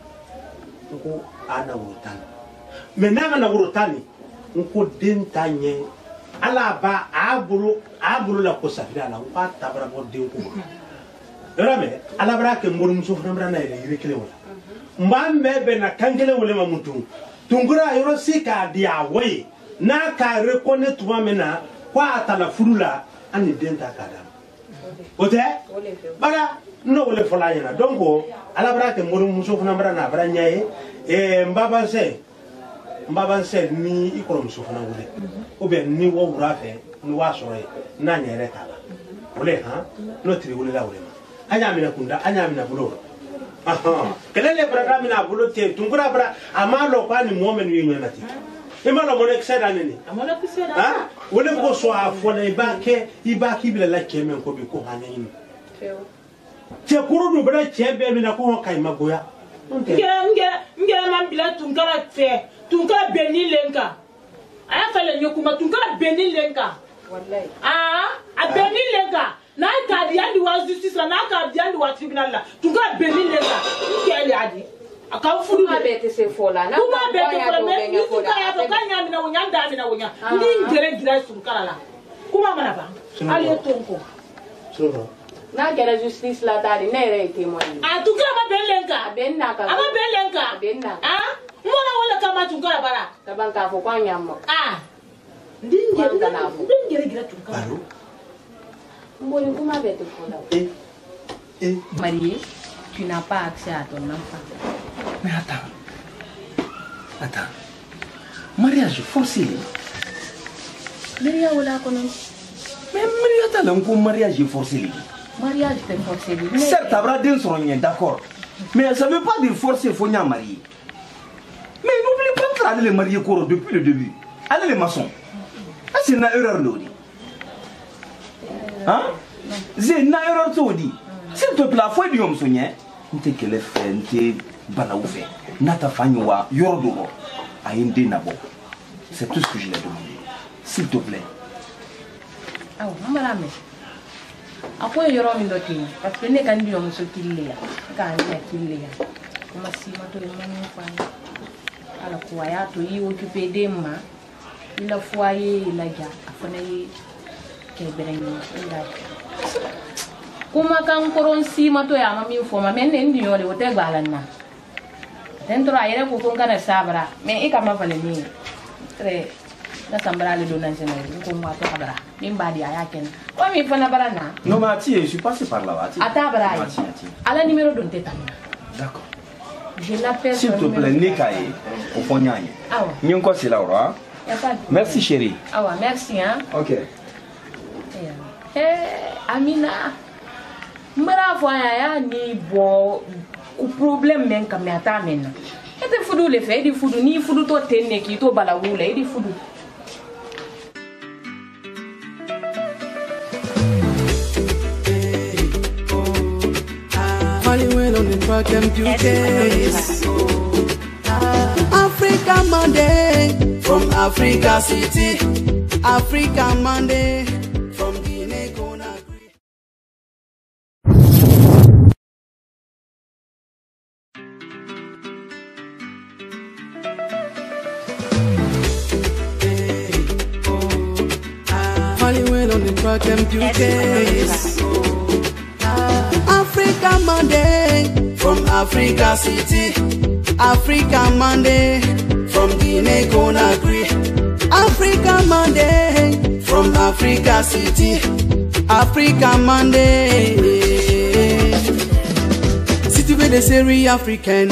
Speaker 5: ko ana wotani mena na wotani ko dentanye ala ba abulu la ko safira la ko tabara bo denko Ibrahim ala bara ke murum so fana na ile yire kele wala mbambe be na kankele wala mamutu tungura yoro sika dia we na ka reconnaître toi mena kwa atala furula ani denta kada ote bara no wole fola yana donc ala bara ke murum muso fana bara na bara nyaye mbaba se ni ikoro muso fana wole o be ni wo wura fe ni wa sore na nyere kala wole ha no tri wole la wole ma anya mina kunda anya mina bulo kelele bara mina bulo te tungura bara amalo kwa ni momen wi nyanati imala mo nek seda nini
Speaker 2: amala ku seda
Speaker 5: ha wole ko so afona ibaki bila la kemen ko bi ko hanyin te kuru du bara chebe mina ko kai magoya
Speaker 2: nge man bila tunkara fe tunkara beni lenka aya fele nyokuma tunkara beni lenka wallahi a beni lenka na ka di andi wa justice la na ka di andi wa tribunal la tunga benin le ka kele adi aka fudu
Speaker 6: ma bete se fola na
Speaker 2: kuma bete fola me ni ka ya to kanya mina wonya nda mina wonya ndi ngere gira sun karala kuma mana ba ali tonko
Speaker 5: so
Speaker 6: na kera justice la tadi ne re témoin
Speaker 2: a tukra ma belenka
Speaker 6: benna ka
Speaker 2: ama belenka
Speaker 6: benna
Speaker 2: mwana wala kama tukara bara
Speaker 6: tabanka fo kwa nyammo
Speaker 2: ndi ngere gira tunkara
Speaker 6: mboni kuma bete fola Marie, tu n'as pas accès à ton enfant.
Speaker 3: Mais attends. Mariage forcé.
Speaker 6: Maria wala kono.
Speaker 3: Mais Maria t'a l'un mariage forcé.
Speaker 6: Mariage est forcé.
Speaker 3: Certes, t'as bien son rien, d'accord. Mais ça ne veut pas dire forcer, il faut n'y marier. Mais n'oublie pas d'aller les marier depuis le début. Allez les maçons. C'est une erreur, Lodi. Hein? C'est une erreur, Lodi. S'il te plaît, faut dire que tu es qu'elle fait, tu es balaoufé. Nata Fanywa, Yordobo, Aïndé Nabo. C'est tout ce que je l'ai demandé. S'il te plaît.
Speaker 6: Ah, maman, après, il y aura une autre. Parce que les candidats ont ce qu'il y a. Quand il y a qu'il y a. Comment si ma tour est magnifique. Alors, quoi, il y a occupé des mains. Il a foyer, il a déjà. Après, il y a des kuma kan koron si mato ya mami foma men ndi yole wote gbalanna dentro ayere ko kon kana sabra mais e kama fale ni tre da sambra le donan senel ko mo to abra min badi aya ken o mi fana barana
Speaker 3: Non mais Ati, je suis passé par là-bas.
Speaker 6: Atabra à la numéro de teta.
Speaker 3: D'accord.
Speaker 6: Je l'appelle.
Speaker 3: S'il te plaît, Nekaye, au fond Nyaye.
Speaker 6: Ah ouais.
Speaker 3: Nyonko c'est là, hein? Merci chérie.
Speaker 6: Ah ouais, merci hein.
Speaker 3: OK.
Speaker 6: Amina. Mbara voya ni bo ku problème men kam ata men. Ete fudu le fe di fudu ni fudu to tenne ki to bala wula di fudu.
Speaker 1: Hollywood on the track and beauties. Africa Monday from Africa City. Africa Monday from Guinea Conakry. Hollywood on the track and beauties. Africa Monday from Africa City. Africa Monday from Guinea Conakry. Africa Monday from Africa City. Africa Monday. City with the série africaine.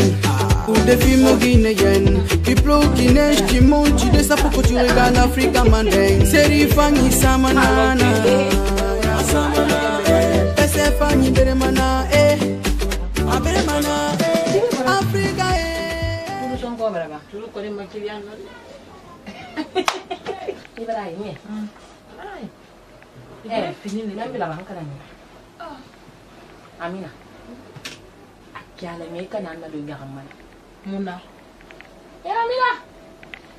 Speaker 1: Ou des films guinéens. People guinéens qui montent, tu sais pourquoi tu regardes Africa Monday. Série Fanny Samanana. Fanny Beremana, Beremana, Africa,
Speaker 6: Tout son corps là-bas. Tout le connaît ma client. Ibrahim. Fini le même la banque là. Amina. Akiala me kana na do ngaramana. Muna. Amina.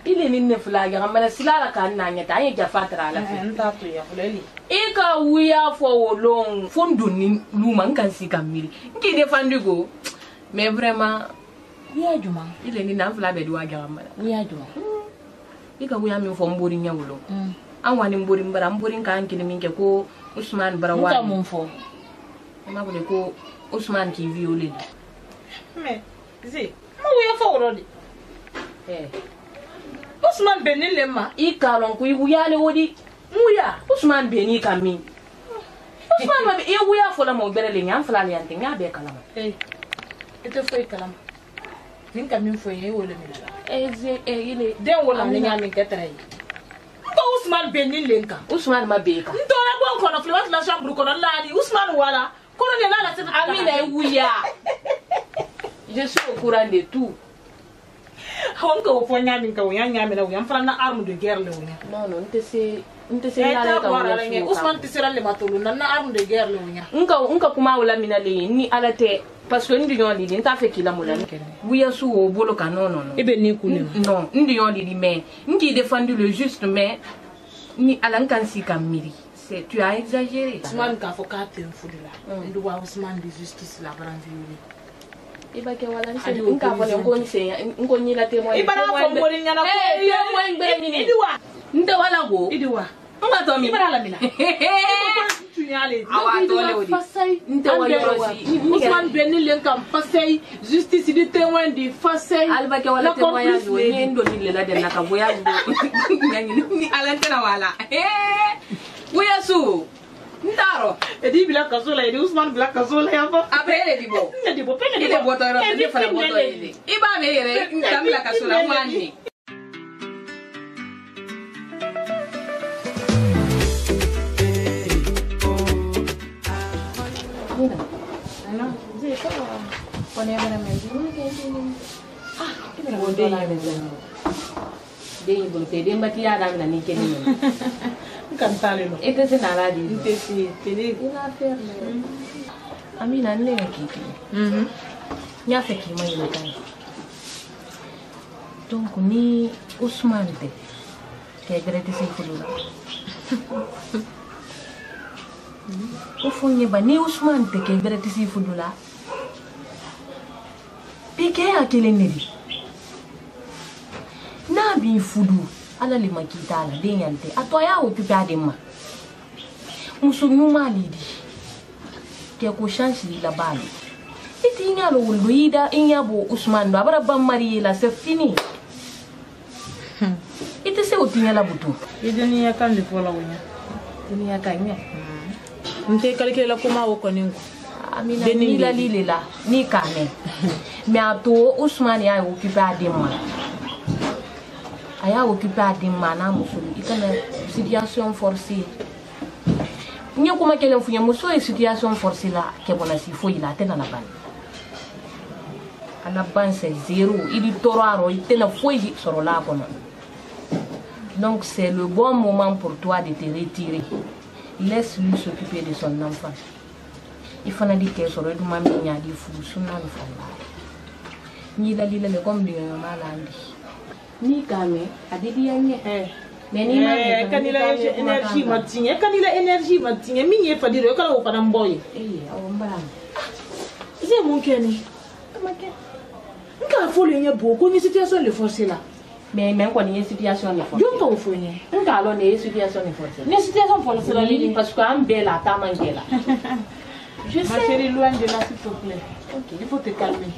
Speaker 6: Ile ni ne fula ngaramana silala kan na nyata anya jafatra la fi. Nta to ya fuleli. Ika wuya fo wolong fondo ni luma nkan sika mili. Nki defandi go. Mais vraiment ya juma ile ni na fula be do ngaramana. Ya juma. Ika wuya mi fo mbori nyawlo. Anwani mbori mbara mbori kan kini minke ko Ousmane Barawa. Nta mon fo. Ma ko ko Ousmane qui violé.
Speaker 2: Mais zi, ma wuya fo wolodi. Ousmane Beni lema.
Speaker 6: Ika lon ko wuya le wodi. Wuya Ousmane Beni kami. Ousmane ma be wuya fo la mo berele nyam fala le yante nya be kalama.
Speaker 2: Ete fo kalama. Nin kami fo ye wole mi la.
Speaker 6: Eze ile
Speaker 2: den wala mi nya mi ketere. Ko Ousmane Beni lenka.
Speaker 6: Ousmane ma be ka.
Speaker 2: Ndora bon kono flewa la chambre kono lani Ousmane wala. Kono ne la la tete.
Speaker 6: Amina wuya. Je suis au courant de tout.
Speaker 2: On ko fo nya mi ka wuya nya mi na wuya fala na arme de guerre le wuya.
Speaker 6: Non non nte se ngala ka wuya.
Speaker 2: Ousmane tisera le matulu na arme de guerre le wuya.
Speaker 6: Nka kuma wala mina le ni alate parce que ndi yon li nta fe kila mula wuya su o bolo ka non.
Speaker 2: Ebe ni kule.
Speaker 6: Non, ndi yon li mais nki défendu le juste mais ni alankan si kamiri. Tu as exagéré.
Speaker 2: Ousmane k'a fɔ k'a tɛ n fudu la n dɔgɔ Ousmane de justice la bara violé
Speaker 6: I b'a kɛ wala n k'a fɔ n ko n ɲɛla témoin
Speaker 2: i b'a fɔ mɔri ɲɛna ko
Speaker 6: témoin bɛɛ ɲini n tɛ wala ko
Speaker 2: i di wa
Speaker 6: n ka tɔ min
Speaker 2: i b'a lamina Ousmane Beni len kam fasay justice di témoin di fasay
Speaker 6: alba ke wala témoignage wo ni ndo ni lela den naka boya ni alantena wala boya su ndaro
Speaker 2: edi bila kasola edi Ousmane bila kasola ya fa
Speaker 6: après di bo
Speaker 2: di bo pene
Speaker 6: di bo to ro ni fala bo to ide iba me yere ndamla kasola mwani Dei bulu te dem bati ya dam na ni keni
Speaker 2: kan tale no
Speaker 6: ete se nala di
Speaker 2: ite si tele
Speaker 6: ina faire Amina ne ngaki nya fe ki mai na kan donc ni Ousmane te ke grete se fulula ko fonye ba ni Ousmane te ke grete se fulula pike akele nedi na bi fudu ala le makita ala de nyante atoya occupé adema musu nyuma lidi ke ko chance la balle iti ngalo wuldo ida inyabo Ousmane do abara bam mari la c'est fini ite se otinya la butu
Speaker 2: ideni ya kan le fola wonya
Speaker 6: dunia kanya
Speaker 2: nte calculer la comment o koningo
Speaker 6: Amina ni la lilela ni kane mais ato Ousmane ya occupé adema aya occupé adema na musulu ikana situation forcée nye kuma kelen funya muso e situation forcée la ke bona si fo ila tena la ban ala ban c'est zéro il toraro itena fo yi soro la kono donc c'est le bon moment pour toi de te retirer laisse-lui s'occuper de son enfant il faut na di ke soro du mami nya di fu sunna no falla ni la lila le comme bien malandi ni kame adidi yanye neni ma
Speaker 2: kanila énergie matinye kanila énergie matinye minye fadiro kala o fana mboye
Speaker 6: awo mbara
Speaker 2: c'est mon keni amake nka fo le nye boko ni situation le forcer là
Speaker 6: mais ko ni situation le forcer
Speaker 2: yo to fo nye
Speaker 6: nka lo ne situation le forcer
Speaker 2: ni situation forcer là li
Speaker 6: parce que am bela ta mangela je sais
Speaker 2: ma chérie loin de là s'il te plaît OK il faut te calmer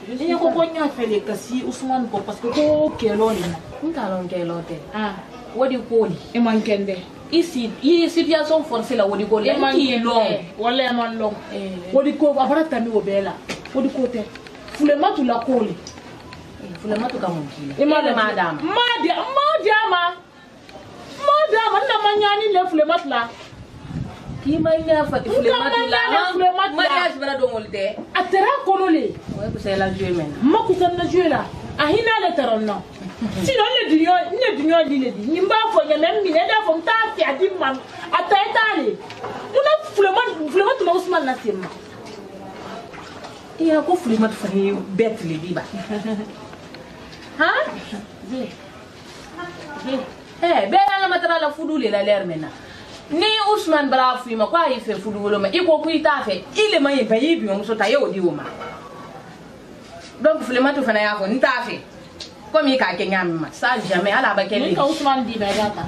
Speaker 2: il y a quoi nya fait les kasi Ousmane ko parce que ko kelo ni
Speaker 6: nka lo kelo te wodi koli
Speaker 2: e mankende
Speaker 6: ici i situation forcée la wodi koli ki long
Speaker 2: wala man long wodi ko abara tami obela wodi ko te fulema tu la koli
Speaker 6: fulema tu kamunkile
Speaker 2: e madame na manyani le fulema tu la
Speaker 6: ki manya fa fulema tu la mariage bala do molde
Speaker 2: atera kolole
Speaker 6: ouais ko c'est la jouer maintenant
Speaker 2: makuta na jouer la ahina le taronno sinon le dunyo li nimba fo nyame mi ne da fo mta ti adi man ataitale una fulema tu Ousmane na tema
Speaker 6: iya ko fulema tu fa ni bête le diba be na matara la fudu le la ler mena ni Ousmane bra fu ma kwa ife fudu wolo ma iko ku ita fe ile ma ye bayi bi mo so ta ye odi wo ma donc fulema tu fa na ya fo nta fe comme il ka kenya ma ça jamais ala ba kele
Speaker 2: ni ka Ousmane di ba data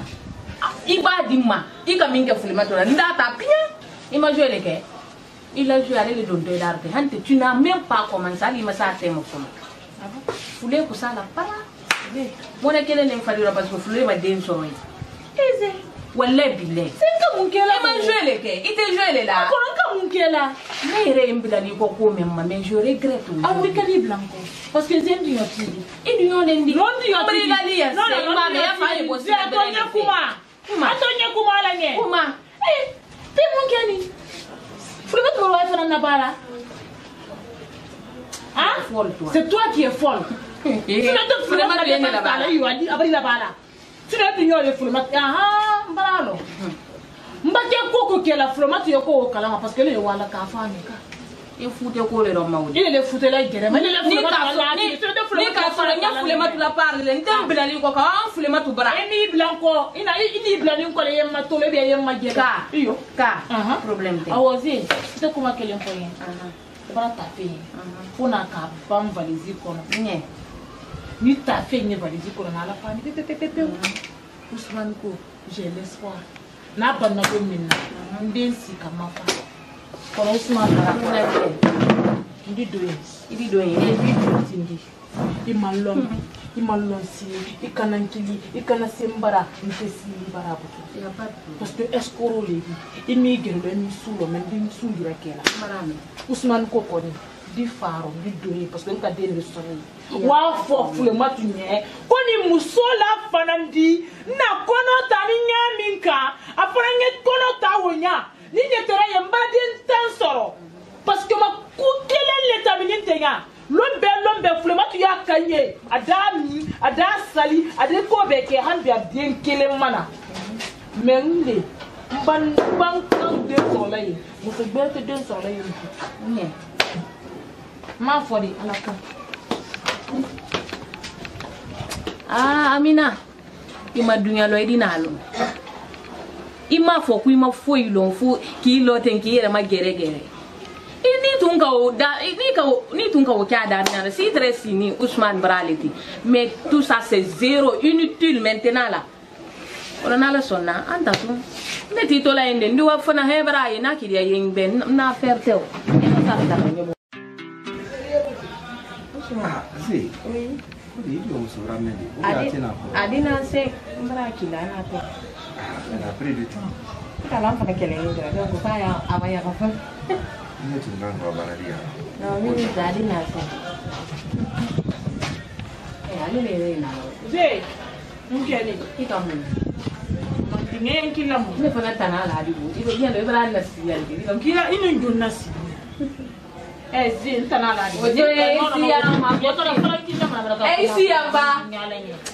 Speaker 6: iba di ma i ka minga fulema to la ndata bien imagine le ke il a joué avec le don de l'arte hante tu n'as même pas commencé à lire ça te mo fule ko sala para mona kele ne mfadira parce que fule ba den so yi eze wala bile
Speaker 2: senga munkela
Speaker 6: ma joué le ke ite joué le la
Speaker 2: ko nka munkela
Speaker 6: ne re mbila ni ko ko même mais je regrette
Speaker 2: oui kali blanco parce que j'aime du yotili
Speaker 6: et du yon ndi
Speaker 2: non du yotili
Speaker 6: la liya
Speaker 2: non
Speaker 6: ma me ya fa e bosi
Speaker 2: atonya kuma la nye
Speaker 6: kuma
Speaker 2: te munkeni fule ba to wa fa na bala hein c'est toi qui es folle tu ne te fous pas de la bala you adi abri la bala tu ne tu le fule mat mbalo mbake koko ke la fule mat yoko kala parce que le wala ka fa ni ka
Speaker 6: Il fout quoi le roman?
Speaker 7: Il est foutu la guerre, mais il est
Speaker 6: ni ka fara nya fulema tu la parle ntem bilali ko ka fulema tu bara
Speaker 7: ni blanco ini blani ko le yemma to le be yemma jera
Speaker 6: iyo ka problème te
Speaker 7: awozi te kuma kelen ko yen bara ta fe fona ka bam valise ko
Speaker 6: nye
Speaker 7: ni ta fe ni valise ko na la fa ni pepe Ousmane ko j'ai l'espoir na banna ko minna ndensi kama fa ko Ousmane bara ko na ke ndi doye ndi imalon si ikanankili ikanasembara ntesi bara butu parce que escoro le imi gelo ni sulo men di sundira kela marame Ousmane ko ko di faro di doye parce que ka den le soleil wa fo fule matunye ko ni musola fanandi na kono tani nyaminka afara nge kono tawonya ni nyetera yamba den tan soro parce que ma ku kelen le tabini tenga lombe fulema tu ya kanye adami ada sali ade ko be ke hande abien kele mana mende ban kan de soleil mo se gbete de soleil ni ma fodi alaka
Speaker 6: Amina ima dunya lo edina lo ima fo ku ima fo ilo fo ki lo tenki yere ma gere ni tunka o kada na si très ni Ousmane Braliti mais tout ça c'est zéro inutile maintenant là on a la sonna anda tu metti to la ende ndi wa fona hebra yi na kiriya yin ben na faire tew ça ta ni
Speaker 3: si oui il doit se ramener
Speaker 6: adina se mbra kila na to
Speaker 3: la près du temps
Speaker 6: kala mfa kele ngira donc fa ya abaya ko fa
Speaker 3: ni tu nganga baradia
Speaker 6: no mimi adina se ali le na
Speaker 7: je ngene
Speaker 6: itamu
Speaker 7: ngene kila mo
Speaker 6: ne fana tana la di bu ibo yendo ibra na siya di
Speaker 7: donc kila inu njonna si zin tana la di
Speaker 6: si yamba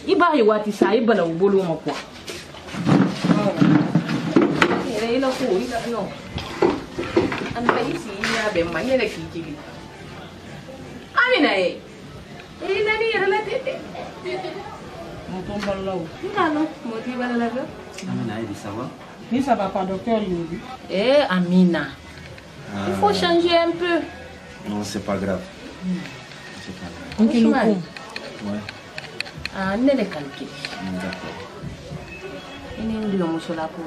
Speaker 6: iba yi wati sa ibala ubolo makwa ila ko ila no an bai si ya be manyere kikili amina ila ni relate
Speaker 7: mon ballo
Speaker 6: ngalo moti balala
Speaker 3: Amina ça va
Speaker 7: ni ça va pas docteur Yobi
Speaker 6: Amina il faut changer un peu
Speaker 3: non c'est pas grave c'est pas grave
Speaker 6: Ousmane
Speaker 3: ouais
Speaker 6: ne le calcul
Speaker 3: d'accord
Speaker 6: ini ndio musola ko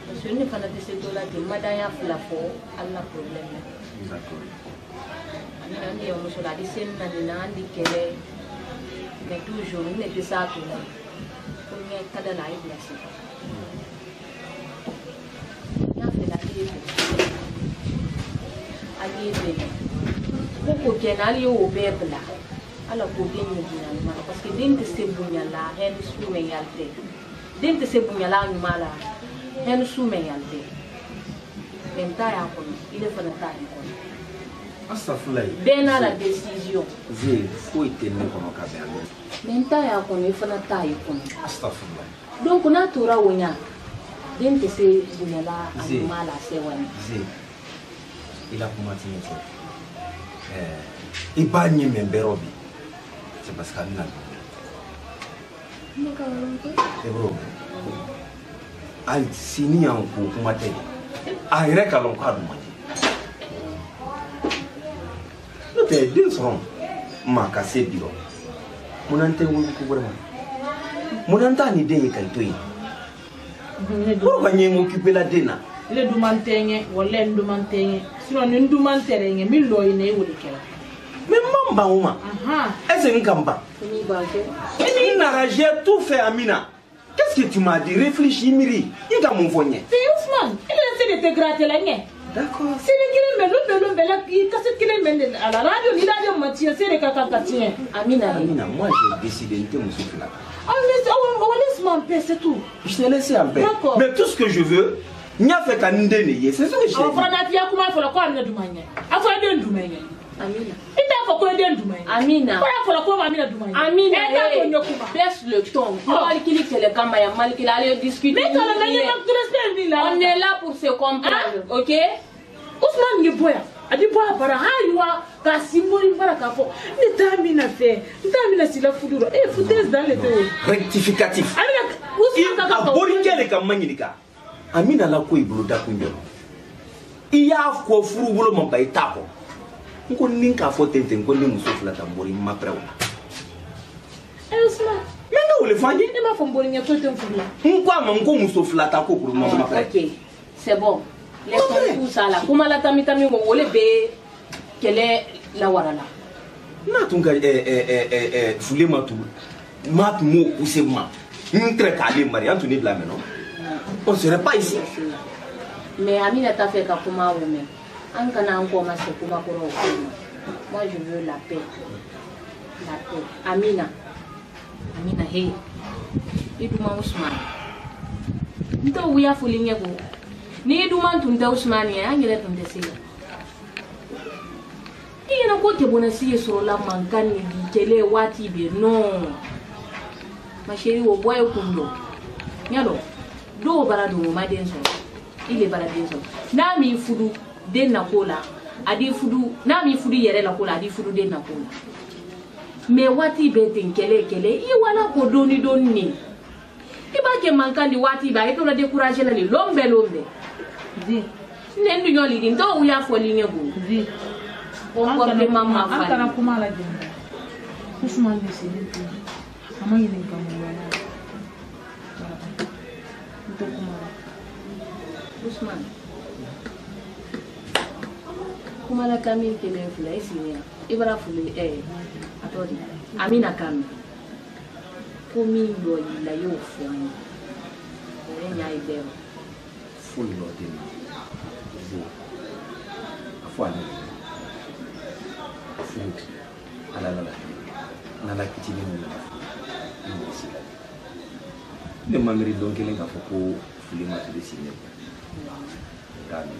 Speaker 6: parce que ne fana de ce dollar de madaya flafo alla problème
Speaker 3: d'accord
Speaker 6: amina ndio musola di sem na nandi kele mais toujours ne de ça tout là pour ne kada la ibla c'est ya fait la télé ali de ko kenali o bebla ala ko denni dinal parce que dente se bunyala hen sume yalte dente se bunyala ni mala hen sume yalte menta ya ko ile fana ta ko
Speaker 3: astafurlahi
Speaker 6: bena la décision
Speaker 3: zé foi tenne kono ka be alo
Speaker 6: menta ya ko ni fana ta ko
Speaker 3: astafurlahi
Speaker 6: donc na tora wonya dente se bunyala ni mala se wani
Speaker 3: zé il a commencé ibanye memberobi c'est parce qu'Amina c'est bro al sini en ko kuma te a yɛrɛ ka lɔn ka duma no te den sɔrɔ ma ka se bi lɔ mun tɛ wuli ko wɛrɛ ma mun ta ni den ye kan to ye pourquoi nye m'occuper la den na
Speaker 7: le dumantenye wala ndumantenye sinon ni ndumantenye mi lo ine wuli kala
Speaker 3: mais mamba uma est-ce que ngamba
Speaker 6: ni banque
Speaker 3: il n'a j'ai tout fait Amina. Qu'est-ce que tu m'as dit? Réfléchis, Miri. Il t'a mon fournier.
Speaker 7: C'est Ousmane. Il a essayé de te gratter la main.
Speaker 3: D'accord.
Speaker 7: C'est le qui il casse qu'il est à la radio, il a dit Mathieu, c'est le catatien.
Speaker 3: Amina, moi j'ai décidé de te montrer là.
Speaker 7: On laisse m'en paix, c'est tout.
Speaker 3: Je t'ai laissé en paix.
Speaker 7: D'accord.
Speaker 3: Mais tout ce que je veux, il n'y a fait qu'un ndéné. C'est ce que je t'ai dit.
Speaker 7: On va dire comment il faut la quoi amener du manier. Il faut aider du manier.
Speaker 6: Amina.
Speaker 7: Il t'a fait aider du manier.
Speaker 6: Amina.
Speaker 7: Il faut la quoi amener du manier.
Speaker 6: Amina, baisse le ton. Mal qu'il est le caméra, mal qu'il allait discuter.
Speaker 7: Mais on est là pour se comprendre,
Speaker 6: ok?
Speaker 7: Ousmane, il est adi bo abara haywa ka simbori mbara ka fo ni tamina fe tamina sila fuduro foutaise dans les deux
Speaker 3: rectificatif a bori kele ka manyinika amina la ko ibulu da kunjo iya ko furu bolo mo bay tako ko ninka fo tenten ko ni muso fula tambori ma prewa
Speaker 7: Usman
Speaker 3: menga wole fanyi
Speaker 7: ni ma fo mbori nya to ten fula
Speaker 3: ngwa ma ko muso fula ta ko pour ma prewa.
Speaker 6: OK, c'est bon. Laissons tout ça là. Comment la tamitami mo wole be kele la warala.
Speaker 3: Na tunga fule ma tu mat mo poussement. Très calé Marie Anthony de la maison. On serait pas ici.
Speaker 6: Mais Amina t'a fait comme moi même. En kana encore ma c'est pour moi. Moi je veux la paix. La paix. Amina. Amina hey. Iduma Ousmane. Nto wiya fulinye go. Ni iduma tunta Ousmane ya ngire tunta siya. Ina ko ke bona siye sur la mankani kele wati be non. Ma chérie wo boy kundo. Nyalo. Do baradu ma denso. Ile baradenso. Na mi fudu den na kola. Adi fudu na mi fudu yere la kola adi fudu den na kola. Me wati be ten kele I wala ko doni doni. Iba ke mankandi wati ba eto la décourager la li lombe.
Speaker 7: Di.
Speaker 6: Nendu nyoli din to uya fo linye go.
Speaker 7: Di.
Speaker 6: Comportement ma fa.
Speaker 7: Antana kuma la jenda. Ousmane be se ni. Ama yele nkamu. Nto kuma.
Speaker 6: Ousmane. Kuma la Camille kele fula isinya. Ibara fule atodi. Amina Camille. Komi lo la yo fo. Nya ideo.
Speaker 3: Full loading. Afwan. Food. Ala. Nala kitini mo. Le mamri donc les gars faut fouler ma dessiner. Dani.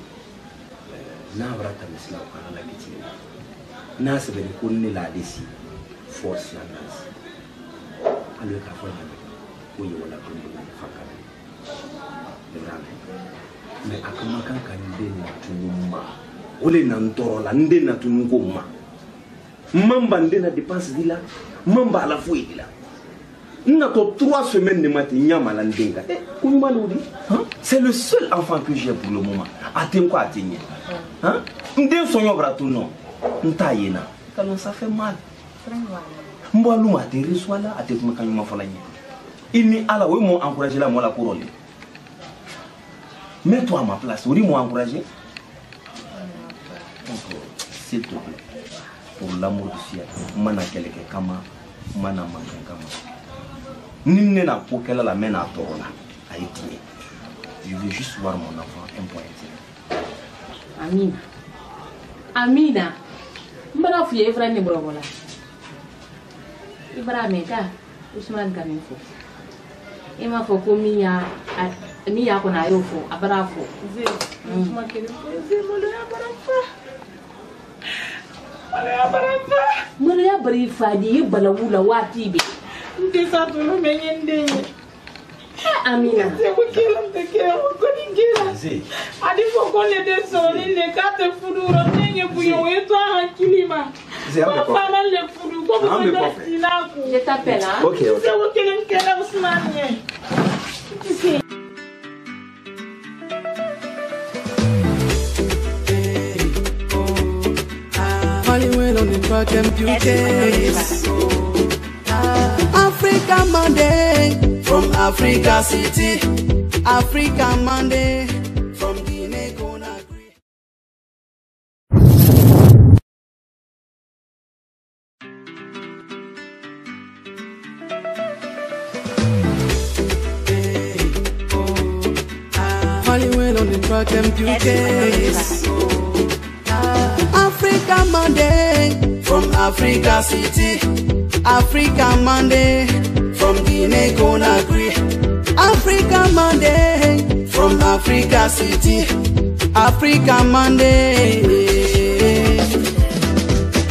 Speaker 3: Na brata misla ko ala kitini. Na se ben ko ne la desi. Force la nas. Alors ka fo na ko yo wala ko ni fakala. Mais akama kan kan ndena tunuma ole na ntoro la ndena tunungo mamba ndena dépense dila mamba ala fo dila na to 3 semaines de matin nyama la ndenga kunyuma lodi c'est le seul enfant que j'ai pour le moment aten ko atenye nden sonyo brato non ntayena quand ça fait mal mbalu ma te reçoit atek ma kanyuma folanye ini ala we mo encourager la mo la couronne. Mets-toi à ma place. Vous moi encourager. S'il te plaît, pour l'amour du ciel, mana keleke kama, mana mankan kama. Nimne na pokela la mena à torona, à étier. Je veux juste voir mon enfant un point.
Speaker 6: Amina. Amina. Mbara fuye Evra ne brogola. Ibra meka, Ousmane Kamifo. Ima fo komiya mi ya kona yofo abarafo
Speaker 7: ze makere ze molo ya barafa molo ya
Speaker 6: bari fadi balawula wati be
Speaker 7: nte sa to no menyende
Speaker 6: Amina
Speaker 7: ze wukela ndekela ko dingela adi fo ko le de so ni ne ka te fuduro nenye buyo weto hakilima papa le fudu ko mo ina ko
Speaker 6: je t'appelle hein
Speaker 3: OK
Speaker 7: ze wukela nkela Ousmane
Speaker 1: Hollywood on the track and beauties. Africa Monday from Africa City. Africa Monday from Guinea Conakry. Hollywood on the track and beauties. Africa Monday from Africa City. Africa Monday from Guinea Conakry. Africa Monday from Africa City. Africa Monday.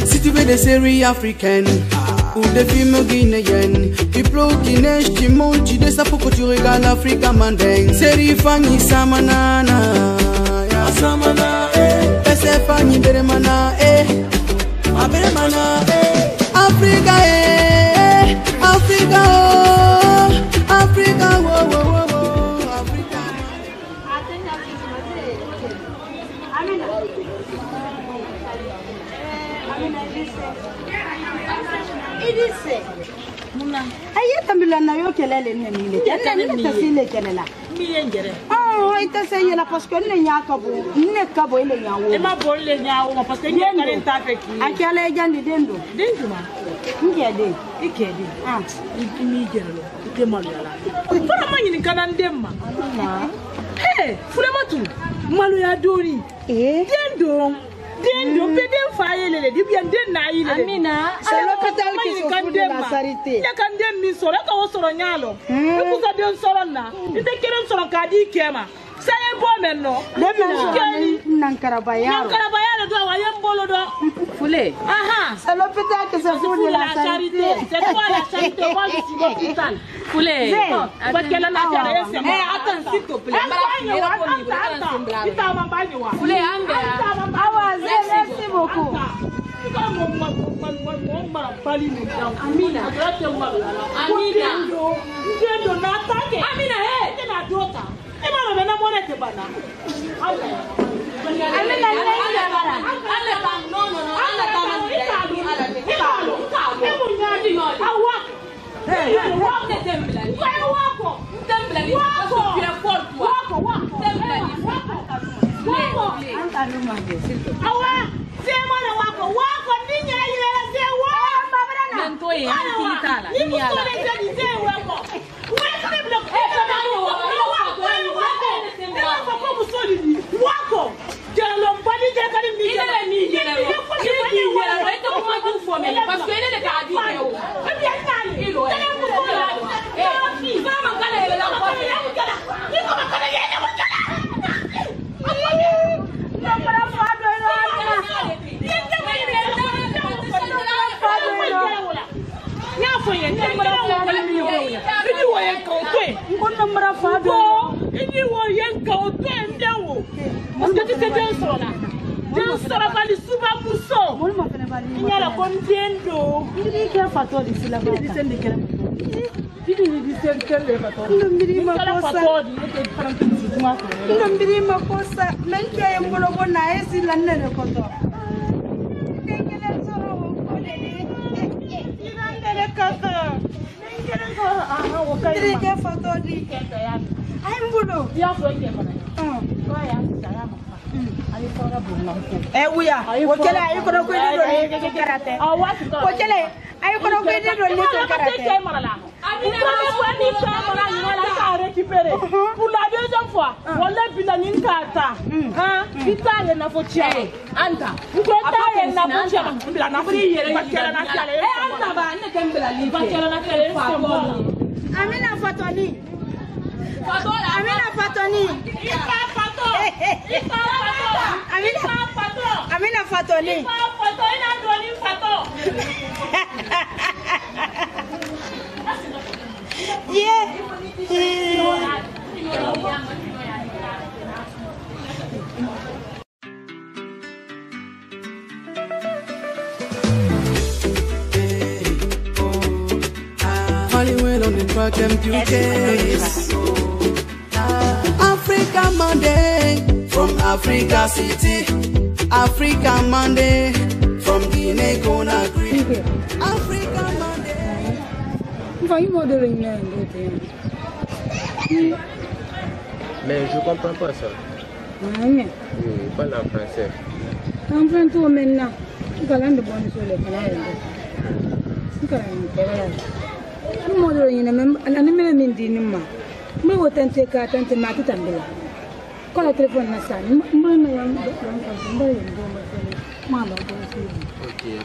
Speaker 1: City where they say africaine. Ou des films guinéennes. Diplo Guinée, Timonti, des sapoko tu regardes Africa Monday. Série Fanny Samanana. Asamana, Pesefani Beremana, Aberemana, Africa, Africa, Africa, Africa.
Speaker 4: Ayeta na yo kelele nene ne tasile kelela
Speaker 6: mi yengere
Speaker 4: ita se yela parce que ne nyaka bo ne kabo ile nyawo
Speaker 6: e ma bon le nyawo parce que ne ngare ta feki
Speaker 4: akala jandi dendo
Speaker 6: ma
Speaker 4: ngede
Speaker 6: ikede mi gerelo ite malu yala fara manyini kana ndemma fule matu malu ya dori dendo beden fayele le dibian den na yile
Speaker 4: Amina selo katal ki so fu de la sarité
Speaker 6: ya kan dem mi soro ka wo soro nyalo ku sa den soro na ite kerem soro ka di kema saye bo menno
Speaker 4: nankara bayaro
Speaker 6: do wayen bolo do
Speaker 4: fule selo peta ki so fu de la sarité
Speaker 6: c'est toi la charité moi je suis l'hôpital fule parce que la na tare ese attends s'il te plaît fule
Speaker 4: merci beaucoup.
Speaker 6: Amina. Pour la deuxième fois, on l'a vu dans une carte. Italie n'a pas de chien. Anta. Italie n'a pas de chien. La Nafri,
Speaker 4: Amina Fatoni. Amina Fatoni. Amina Fatoni.
Speaker 1: Hollywood on the track, MQK. Africa Monday from Africa City. Africa Monday from Guinea Conakry. Africa Monday.
Speaker 4: Vai modeling là.
Speaker 8: Mais je comprends pas ça.
Speaker 4: Oui,
Speaker 8: parle en français.
Speaker 4: En français, tout maintenant. Tu as l'air de bonne sur le canal. Tu as l'air de modeling, même la numéro d'Inima. Mais autant que tu as tenté ma petite ambulance. Quand le téléphone n'a pas de
Speaker 8: ok,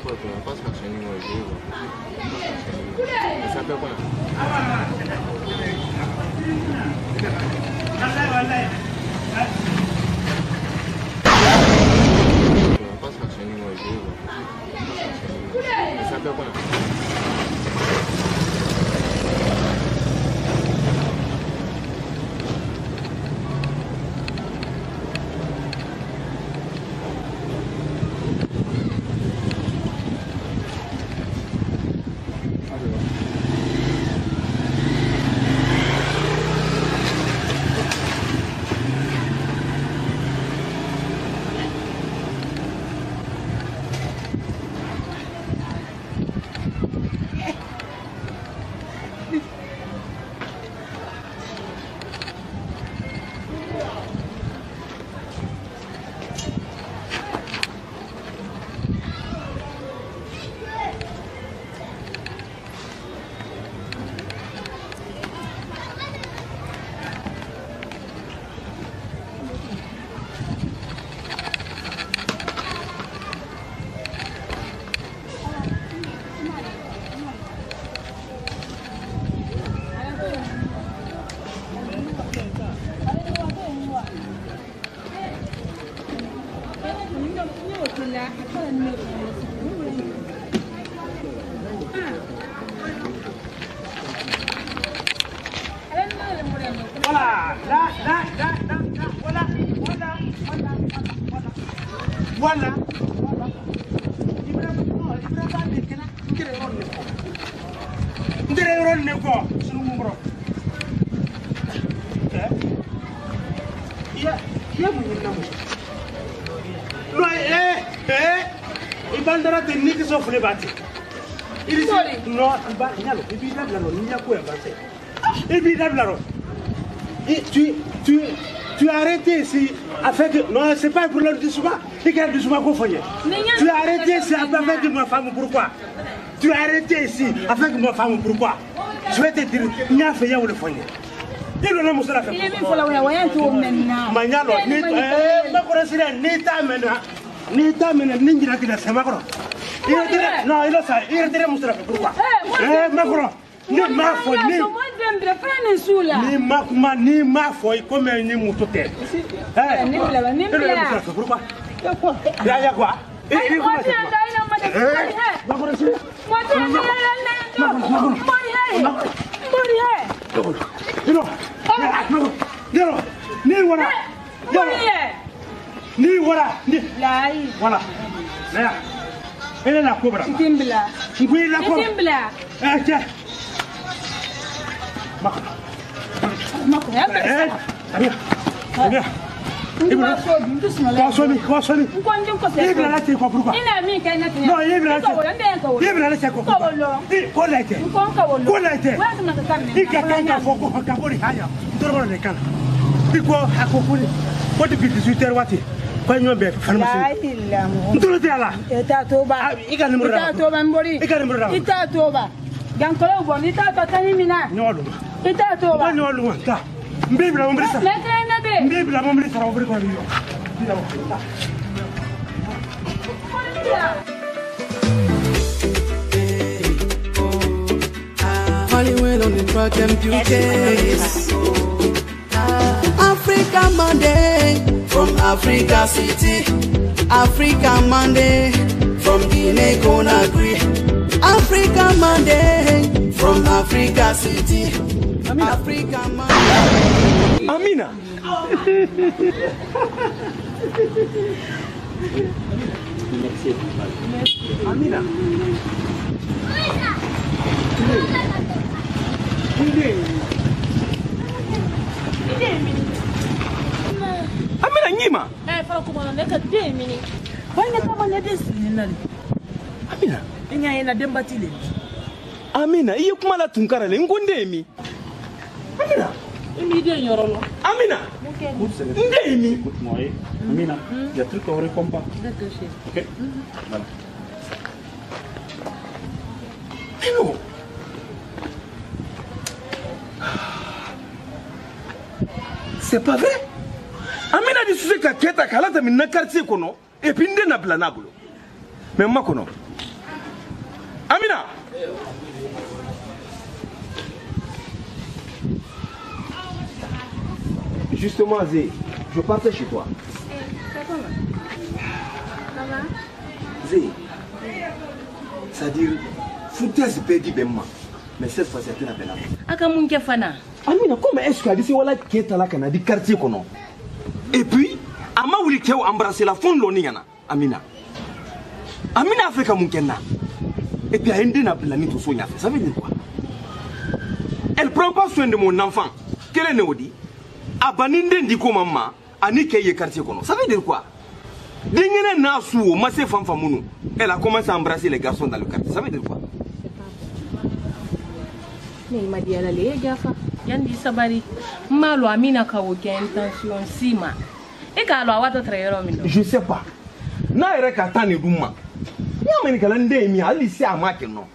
Speaker 8: pas de on passe par chez nous. Ça s'appelle quoi? On passe par chez nous. Ça s'appelle quoi?
Speaker 5: Voilà. Là. Voilà. Il bandera de nique sauf les bâtis. Il dit non, il va y aller. Il dit la non, il y a quoi avancer. Il dit la non. Tu as arrêté ici avec non, c'est pas pour le doucement. Il garde doucement qu'on fait. Tu as arrêté ici avec ma femme pourquoi? Tu as arrêté ici avec ma femme pourquoi? Je vais te dire, il n'y a fait où le foyer. Il est là, monsieur la femme. Il est bien pour la voyage tout maintenant. Magnalo, ni ma connaissance ni ta mena. Ni ta mena ni ngira kila sama koro. Non, il a ça. Il est monsieur la femme pourquoi? Ma koro. Ni ma fo ni ma fo comme ni mutote. Ni bla. Pourquoi? Ya quoi? Il
Speaker 1: Hollywood on the track and beauties. Africa Monday from Africa City. Africa Monday from Guinea Conakry. Africa Monday from Africa City. Africa Monday.
Speaker 5: Amina. Amina. Amina nyima.
Speaker 6: Fala como não é que tem mini.
Speaker 7: Vai na cama na desse nani.
Speaker 5: Amina.
Speaker 7: Inga ina dembatile.
Speaker 5: Amina, iyo kuma la tunkara le ngonde mi. Amina.
Speaker 7: Imi de yorolo.
Speaker 5: Amina. Ndemi.
Speaker 9: Écoute-moi, Amina, il y a un truc qu'on ne répond pas.
Speaker 7: D'accord, chef.
Speaker 9: Ok? Voilà.
Speaker 5: Mais non. C'est pas vrai? Amina dit ce que keta kala ta minna quartier kono et puis ndena blana bulo. Mais ma kono. Amina.
Speaker 3: Justement, Zé, je partais chez toi.
Speaker 6: Ça va?
Speaker 3: Zé, c'est-à-dire, foutaise perdu bemma. Mais cette fois, c'est un appel à moi.
Speaker 6: Akamunke fana.
Speaker 3: Amina, comment est-ce qu'elle dit voilà qui est là qu'on a dit quartier kono? Et puis, Ama voulu qu'elle embrasse la fond l'onigana. Amina. Amina a fait comme Mounkena. Et puis, elle a plané tout son affaire. Ça veut dire quoi? Elle ne prend pas soin de mon enfant. Quelle est dit? Abaninde dit comment maman, Anike est quartier kono. Ça veut dire quoi? Dingene Nassou, Massé Famfamounou. Elle a commencé à embrasser les garçons dans le quartier. Ça veut dire quoi?
Speaker 6: Mais il m'a dit à la Gafa. Yandi Sabari. Malo Amina Kawoke intention Sima. Et qu'alors, à votre
Speaker 3: je sais pas. Naïra Katane Douma. Yamani Kalande, mi Alice à Makeno.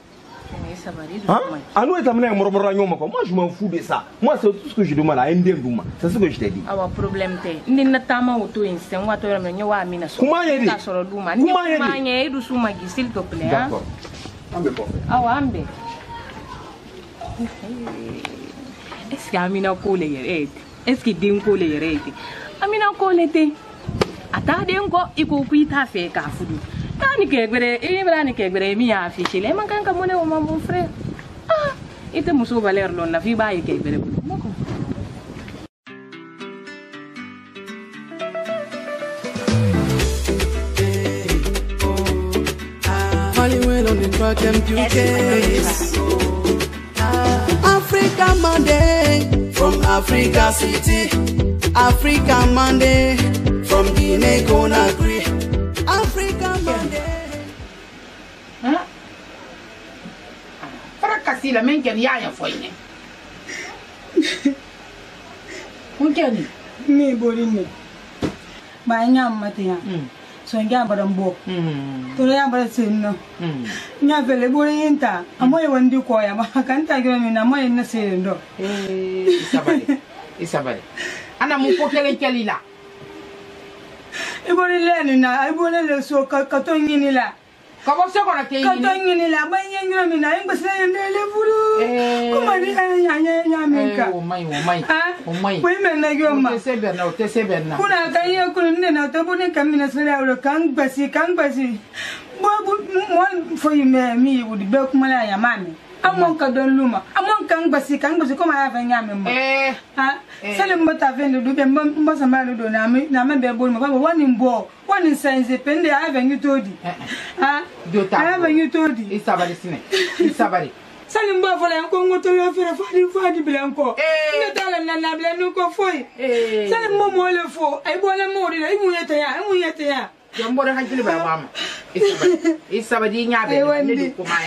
Speaker 3: Moi, je m'en fous de ça. Moi, c'est tout ce que je demande à Ndem. C'est ce que je t'ai dit.
Speaker 6: Our problème, c'est Ninatama ou tout instant, what you mean.
Speaker 3: Comment il dit?
Speaker 6: S'il te plaît.
Speaker 3: D'accord.
Speaker 6: Ambe. Est-ce qu'Amina Collet est-ce qu'il dit Collet? Amina Collet. Attendez encore, il faut que tu aies fait Kafoudou. Tani kegbere, Ibrani kegbere, mi affiché, les manquants comme mon frère. Ah, il te mousse au valeur, l'on a vu, bah, il kegbere.
Speaker 1: on the track MQK. Africa Monday from Africa City. Africa Monday from Guinea Conakry. Africa Monday.
Speaker 2: Para kasila men ken yaya foyne. Kunkeni
Speaker 4: ni borini. Ba nyam matia. So nga barambo. To ya barasinno. Nya vele borinta. Amoye wandi ko ya ba kanta gyo mi na moye na sendo.
Speaker 2: Isabelle. Ana mu pokele kelila.
Speaker 4: Ibori leni na ibori le so ka to ngini la.
Speaker 2: Ka bo se ko na ke
Speaker 4: Ka to ngini la ba nyenyo mi na ngba se le buru. Kuma ni nya minka.
Speaker 2: O mai.
Speaker 4: Ko men na gyo ma.
Speaker 2: O te se berna.
Speaker 4: Kuna ka ye ko ne na to bune kamina se la ro kan gbasi. Mo fo mi would be kuma la ya mami. Amon ka don luma. Amon kan gbasi ko ma ya fa nya mi mo. Sele mbota vende do be mbosa ma do na me be bo mo ba woni mbo woni sense pende ave nyutodi
Speaker 2: dota
Speaker 4: ave nyutodi
Speaker 2: isabali sine isabali
Speaker 4: sele mbo fola ko ngoto yo fere fadi blanco ne dala na blanco ko foi sele mbo mo le fo ay bo le mo ri imu yete ya
Speaker 2: jambo re hankili ba mama isabali nyabe ne ko ma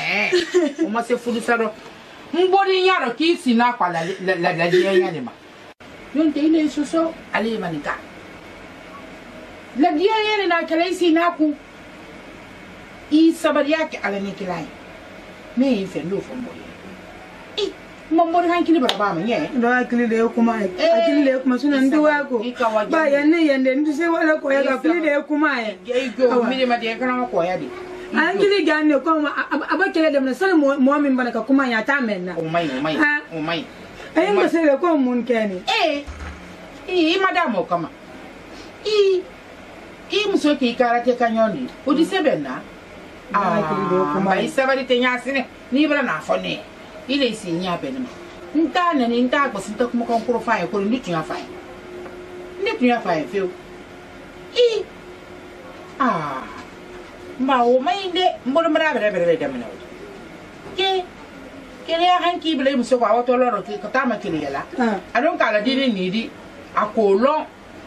Speaker 2: o ma se fudu saro mbori nyaro ki sina kwa la dia nyane ma yonte ile soso ale manika la dia yene na kala isi naku I sabari yake ala ni kilai me ife ndo fombo mambo hankili baraba ma nye
Speaker 4: ndo akili le kuma suna ndi wako ba yanne yende ndi se wala ko ya akili le kuma ye
Speaker 2: go mire ma de kana ko ya di
Speaker 4: akili ganne ko abakele dem na sala mo min bana ka kuma ya ta menna
Speaker 2: o mai
Speaker 4: ay ma se ko mun keni
Speaker 2: madam kama muso ke karate kanyoni o di sebenna ba isabari tenya sine ni bra na fone ile si nya benema nta na ni nta ko sinta kuma kon kuro fa ko ni tuya fa feo mba o mai de mbolo mara bere de mena ke kele hanki bele muso kwa wato loro ke kata ma kele yala adon kala dini ni di akolo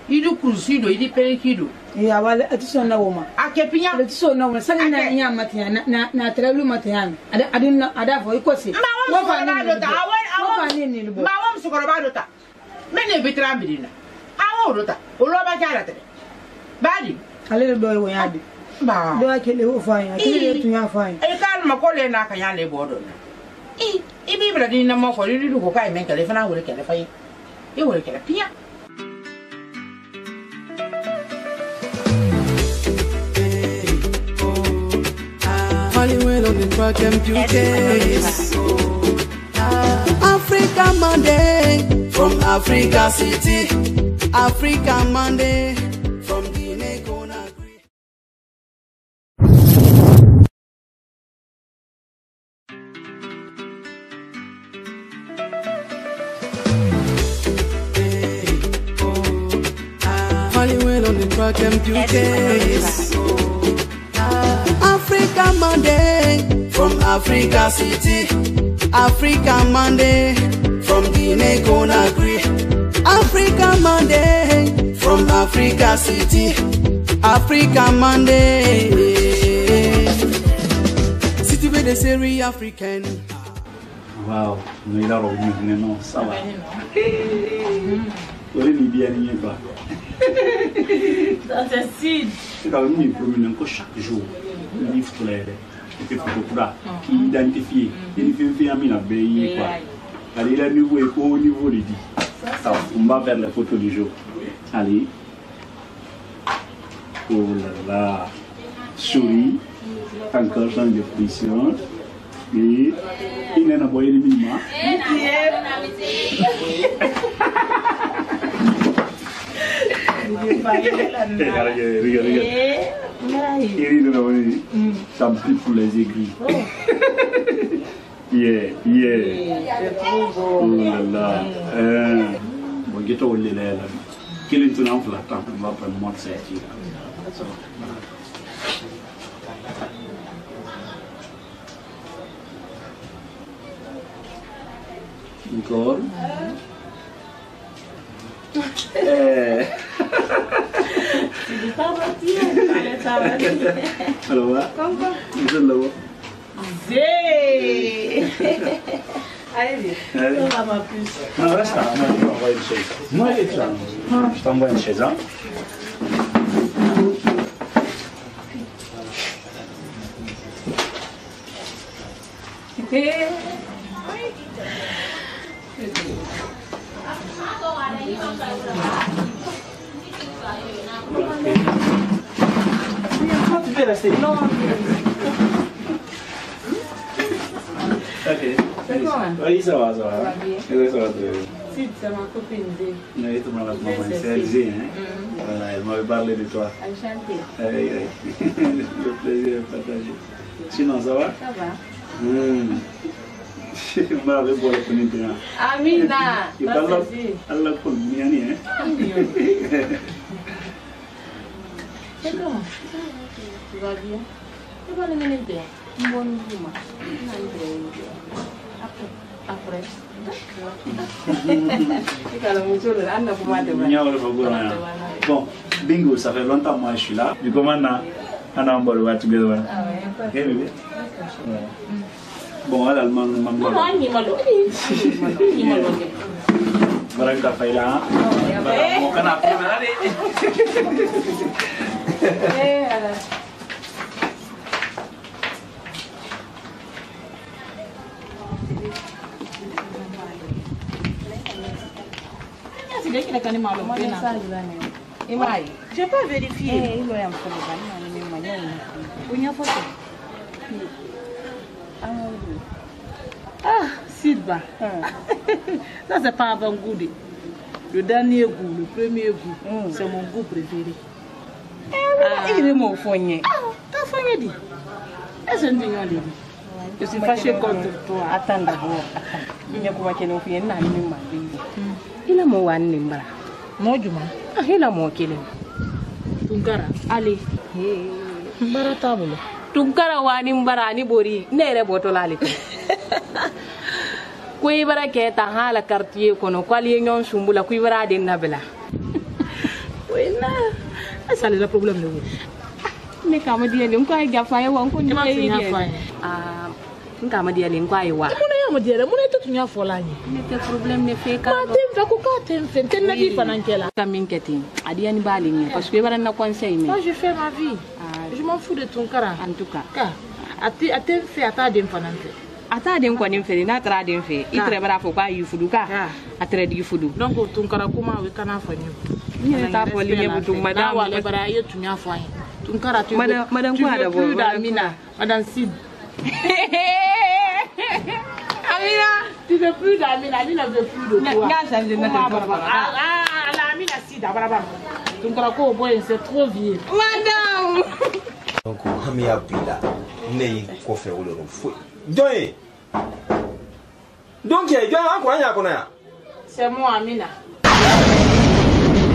Speaker 2: idu kusido idi perikido
Speaker 4: ya wale atiso na woma
Speaker 2: akepinya
Speaker 4: atiso na woma sanga na nya matia na travel matia ada fo ikosi
Speaker 2: wa fa ni lubo ma wa msukoro ba dota mene bitra mbidina awo dota oloba jara tede badi
Speaker 4: ale do wo yadi
Speaker 2: ba
Speaker 4: do akele wo fa ya akele tu ya fa
Speaker 2: e kal makole na kanya le bodo ibi bra di na mo ko li ko kai men kale fana wole kale fai e wole kale pia
Speaker 1: Hollywood on the track MQK. Africa Monday from Africa City. Africa Monday from Guinea Conakry. Hollywood on the track MQK. Africa Monday from Africa City. Africa Monday from Guinea Conakry. Africa Monday from Africa City. Africa Monday. City where they say we African.
Speaker 9: Wow, nous il a revenu, non, ça va. Vous avez bien nié pas.
Speaker 6: Ça c'est si.
Speaker 9: C'est quand même une promenade chaque jour. Livre pour les photographes qui identifient. Il fait un mille à payer quoi. Allez, le niveau est au niveau de 10. Ça, on va faire les photos du jour. Allez. Oh là là. Souris. Encore dans de position. Et il n'a pas de minima. Regarde. Ça me prie pour les aiguilles. Oh là là. Bon, je t'en ai là. Quel est ton enfant là? On va prendre moi de cette Encore. Alors,
Speaker 4: Allez,
Speaker 9: allez.
Speaker 4: ça va plus.
Speaker 9: Non, reste là, je t'envoie une chaise. Non, je t'envoie une chaise, hein. Tu peux rester. Non. Ok. Oui, ça va, ça va. Oui, ça va.
Speaker 6: Si, c'est ma copine.
Speaker 9: Oui, tout le monde c'est Alizé, hein. Voilà, elle m'avait parlé de toi.
Speaker 6: Enchantée.
Speaker 9: Le plaisir est partagé. Sinon, ça va?
Speaker 6: Ça va.
Speaker 9: Je m'avais pour le connaître.
Speaker 6: Amina,
Speaker 9: Allah pour bien, hein.
Speaker 6: C'est comment? Tu vas bien? Tu vas le mener bien? Bon, dis-moi. Après.
Speaker 9: Bon, bingo, ça fait longtemps que moi je suis là. Du coup, maintenant, on a un bon work together. Ok, bébé? Bon, alors, Barangka Faila. Mau kenapa?
Speaker 7: J'ai pas vérifié. Ah, Sylvain. Ça, c'est pas avant-goût. Le dernier goût, le premier goût, c'est mon goût préféré. Il est mon fournier. Ah, t'as fournier dit. Est-ce que tu as dit? Je suis fâché contre toi.
Speaker 6: Attends d'abord. Il y a quoi qui nous fait un animal. Il a mon one nimba.
Speaker 7: Moi, du moins.
Speaker 6: Ah, il a mon killing.
Speaker 7: Tunkara.
Speaker 6: Allez.
Speaker 7: Baratabolo.
Speaker 6: Tunkara wani barani bori. Nere botolali. Kuibara keta hala quartier kono kwali nyon sumbula kuibara de nabela.
Speaker 7: Wena. Ça c'est le problème de vous.
Speaker 6: Mais kama dia ni kwa gafa ya wanko ni
Speaker 7: ah
Speaker 6: kama dia ni kwa iwa.
Speaker 7: Muna ya modiere muna to tunya folani.
Speaker 6: Ne te problème ne fait ka.
Speaker 7: Ma tem ko ka tem fen ten na di fanankela.
Speaker 6: Kamin keti. Adia ni bali ni parce que ibara na conseil mais.
Speaker 7: Moi je fais ma vie. Je m'en fous de ton cara.
Speaker 6: En tout cas.
Speaker 7: Ka atem fait ata dem fananke.
Speaker 6: Ata dem ko nim fe na tra dem fe. Itre bara fo kwa yufudu ka. Atre di fudu.
Speaker 7: Donc ton cara kuma we kana fanyo.
Speaker 6: Ni ta fo li butu madame
Speaker 7: wala bara ye tunya fanyo. Ton cara tu
Speaker 6: madame quoi d'abord
Speaker 7: Amina, madame Sid.
Speaker 6: Amina,
Speaker 7: tu veux plus d'Amina, Amina veut plus de toi. La Amina Sid, ton cara ko boy c'est trop vieux.
Speaker 6: Madame.
Speaker 3: Donc Hamia Bila, né ko fe wolo fo. Joy. Donc il y a encore un kona.
Speaker 7: C'est moi Amina.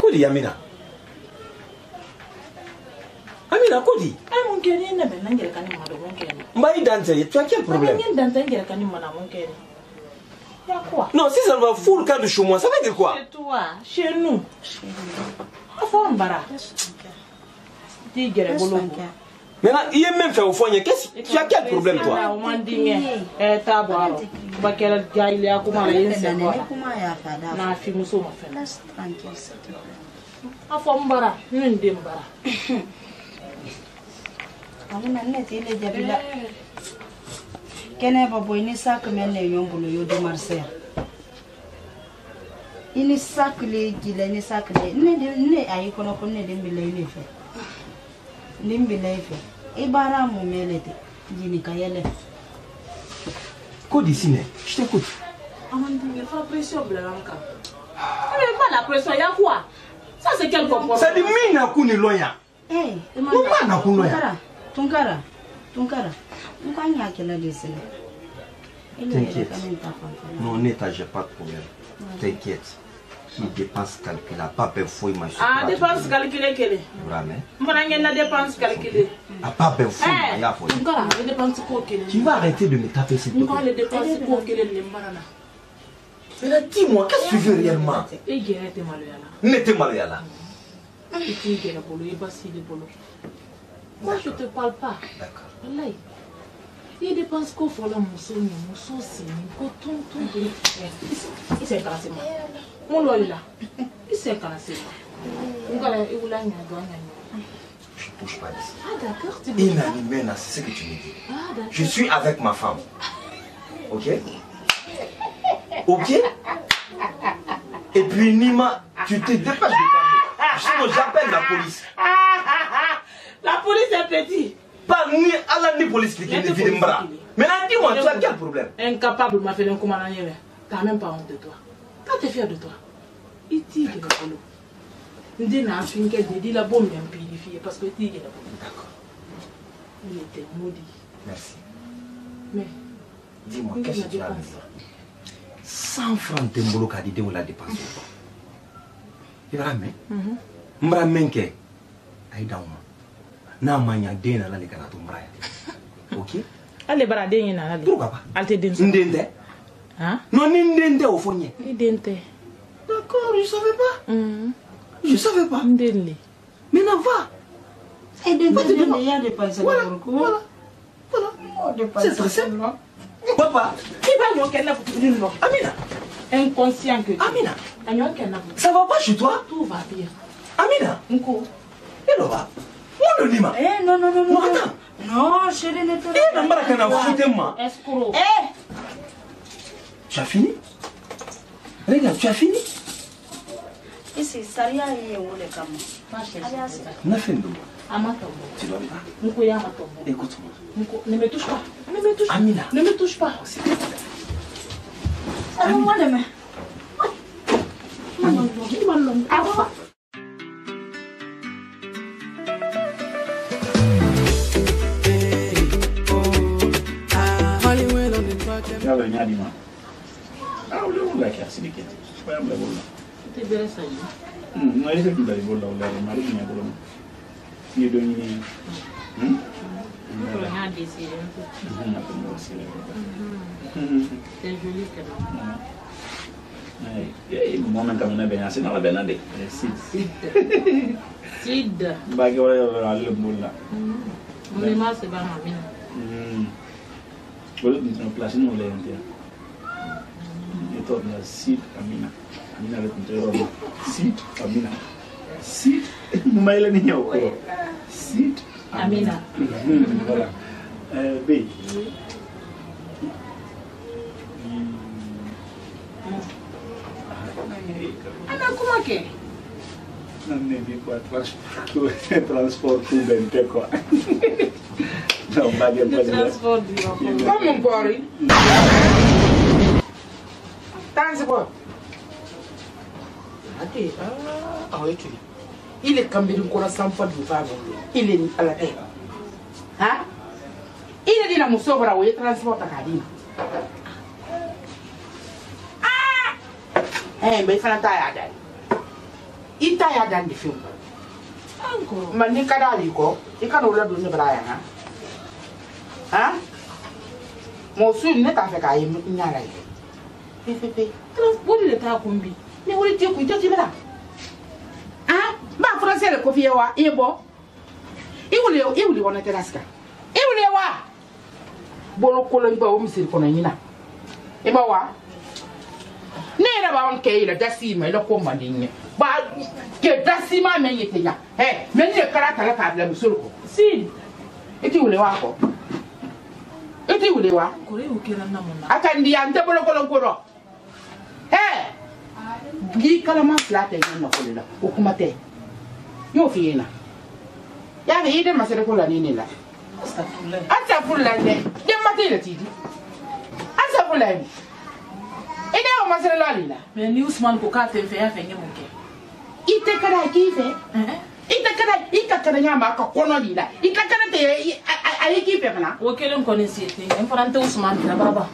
Speaker 3: Kodi Amina. Amina Kodi.
Speaker 7: Ah mon cœur n'est pas n'engere kani ma do mon cœur.
Speaker 3: Mbaï danser, tu as quel problème?
Speaker 7: N'engere danser n'engere kani ma na mon cœur. Y a quoi?
Speaker 3: Non, si ça va foutre le cas de chez moi, ça veut dire quoi?
Speaker 7: Chez toi, chez nous. Enfin bara. Tigre bolongo.
Speaker 3: Maintenant, il est même fait au foyer. Tu as quel problème, toi?
Speaker 4: Ibara Momelete, Dini Kayele.
Speaker 3: Kodi Sine, je t'écoute.
Speaker 7: Il faut pression blanca. Mais pas la pression, il y a quoi? Ça c'est quel comportement?
Speaker 3: Ça dit Mina Kuni Loya.
Speaker 4: Eh,
Speaker 3: Mana Kunoya.
Speaker 4: Tunkara. Mukanya kela desene.
Speaker 3: T'inquiète. Non, n'état, j'ai pas de problème. T'inquiète. Qui dépense calculée, pas perfouille ma chère.
Speaker 7: Ah, dépense calculée quelle est?
Speaker 3: Vraiment.
Speaker 7: M'en a dépense calculée.
Speaker 3: Ah, pas perfouille, il y a foi.
Speaker 7: Tu vas
Speaker 3: arrêter de me taper s'il te plaît.
Speaker 7: Les dépenses pour qu'elle est l'embarras.
Speaker 3: Mais dis-moi, qu'est-ce que tu veux réellement? N'était Mariala.
Speaker 7: Moi, je te parle pas.
Speaker 3: D'accord.
Speaker 7: Il dépense qu'au fond là, mon son, c'est coton, tout. Il s'est cassé moi. Mon loi là. Il s'est cassé moi.
Speaker 3: Je ne bouge pas d'ici.
Speaker 7: Ah d'accord, tu
Speaker 3: Inanimena, c'est ce que tu me dis.
Speaker 7: Ah d'accord.
Speaker 3: Je suis avec ma femme. Ok? Ok? Et puis Nima, tu te dépêches de parler. Sinon j'appelle la police.
Speaker 7: La police est petite.
Speaker 3: Pas ni Allah ni police qui te vide mbra. Maintenant dis-moi, tu as quel problème?
Speaker 7: Incapable de m'affaire un commandant. T'as même pas honte de toi. T'es fier de toi. Il tire le polo. Il dit n'a fait qu'elle dit la bombe bien purifiée parce que tire le polo.
Speaker 3: D'accord.
Speaker 7: Il était maudit.
Speaker 3: Merci.
Speaker 7: Mais
Speaker 3: dis-moi, qu'est-ce que tu as besoin? 100 francs de mbolo qu'a dit de la dépense. Tu vas me? Mbra menke. Aïda moi. Na manya dena la lekana to mbra. Ok?
Speaker 7: Allez bara dena na allez.
Speaker 3: Pourquoi pas?
Speaker 7: Alte den.
Speaker 3: Ndende.
Speaker 7: Hein?
Speaker 3: Non ndende au fonye.
Speaker 7: Ndende.
Speaker 3: D'accord, je savais pas. Je savais pas.
Speaker 7: Ndende.
Speaker 3: Maintenant va.
Speaker 4: Il y a des personnes.
Speaker 3: Voilà. C'est très simple. Papa.
Speaker 7: Il va y avoir Amina. Inconscient que tu.
Speaker 3: Amina.
Speaker 7: Ça
Speaker 3: va pas chez toi?
Speaker 7: Tout va bien.
Speaker 3: Amina. Elle va. Où le Nima?
Speaker 4: Eh, non.
Speaker 3: Non, attends.
Speaker 4: Non, chérie, ne te
Speaker 3: Eh, non, Marakana, foutez-moi.
Speaker 7: Escroc.
Speaker 4: Eh!
Speaker 3: Tu as fini? Regarde, tu as fini?
Speaker 4: Ici, ça y est, où les camas?
Speaker 3: N'a fait de moi.
Speaker 7: Amato.
Speaker 3: Tu dois pas.
Speaker 7: Écoute-moi. Ne me touche pas. Ne me touche pas.
Speaker 3: Amina.
Speaker 7: Ne me touche pas.
Speaker 4: Amina.
Speaker 7: Amina.
Speaker 9: Yalla nyadi ma. Ah, le wala ki asidi ke. Ba am la bolla.
Speaker 7: Te bere sa yi.
Speaker 9: No ise ki bari bolla wala ma ri nya bolla. Ni do ni.
Speaker 7: Ko la nga décider. C'est joli que non.
Speaker 9: Eh, moment quand même bien, c'est dans la benade.
Speaker 7: Sid.
Speaker 9: Ba ke wala le bolla.
Speaker 7: On est mal c'est pas Amina.
Speaker 9: Boleh di place no le ente. Itu na Sid Amina. Amina le control. Sid Amina. Sid maila ni nyao ko. Sid
Speaker 7: Amina.
Speaker 9: Voilà. B.
Speaker 7: Ana como que?
Speaker 9: Non ne vi qua transport tu bente quoi. Non, ma bien pas.
Speaker 7: Transport du
Speaker 2: Comment pari? Transport. Ok. Ah oui, tu dis. Il est comme une coração pas du favor. Il est à la terre. Hein? Il est dit la mousseau pour avoir transport à Kadina. Ah! Eh, mais il faut la taille à Dan. Il taille à Dan du film.
Speaker 7: Encore.
Speaker 2: Mais ni kada liko, il can pas donner Brian. Hein? Mon souhait n'est pas fait qu'à y aller.
Speaker 7: Transport de ta combi.
Speaker 2: Mais où est-ce que tu es là? Hein? Ma français le coffee wa, il est bon. Il voulait on était là. Il voulait wa. Bolo kolon ba o misir kono nyina. E ba wa. Ne ra ba on ke ila dasi ma ila ko mandinye. Ba ke dasi ma men yete ya. Eh, men ne karata la ka bla musul ko. Si. Eti wule wa ko. Eti wule wa.
Speaker 7: Ko re o kera na mona.
Speaker 2: Akandi ya nte bolo kolon ko ro. Eh. Gi kala ma flata nyina ko la. O kuma te. Yo fi na. Ya ga ide masere ko la ni la. Astagfirullah ne. Dem mate la tidi. Astagfirullah. Ide o masere la lila.
Speaker 7: Mais ni Ousmane ko ka te fe ya fe ngemo ke.
Speaker 2: Ite kada ki fe. Ite kada ikakada nyamba ka kono lila. Ikakada te ayi ki fe bana.
Speaker 7: O kelen ko ni sete. En farante Ousmane na baba.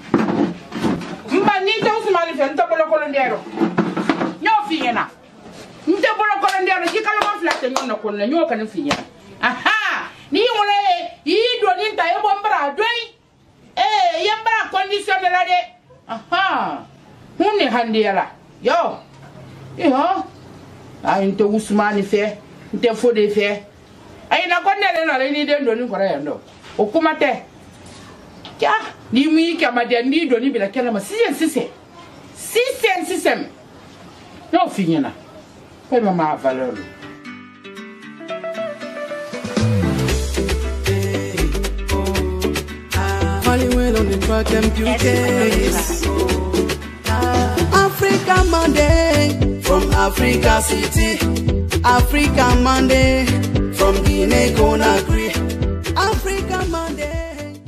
Speaker 2: Mba ni te Ousmane fe nta bolo kolo ndero. Nyo fiena. Nte bolo kolo ndero ki kala ma flate nyo ko na nyo kan fiena. Aha. Ni wole yi do ni ta e bombra doi. Eh, yambra condition la de. Aha. Huni handiala. Yo. Yo. Inte Usmani fe. Inte Fode fe. Aina konele na ni dendo ni kora yando. Okumate. Kya ni mi kama dia ni do ni bila kala ma sisem. No finyana. Kwa mama valeur.
Speaker 1: Hollywood on the track and beauties. Africa Monday from Africa City. Africa Monday from Guinea Conakry. Africa Monday.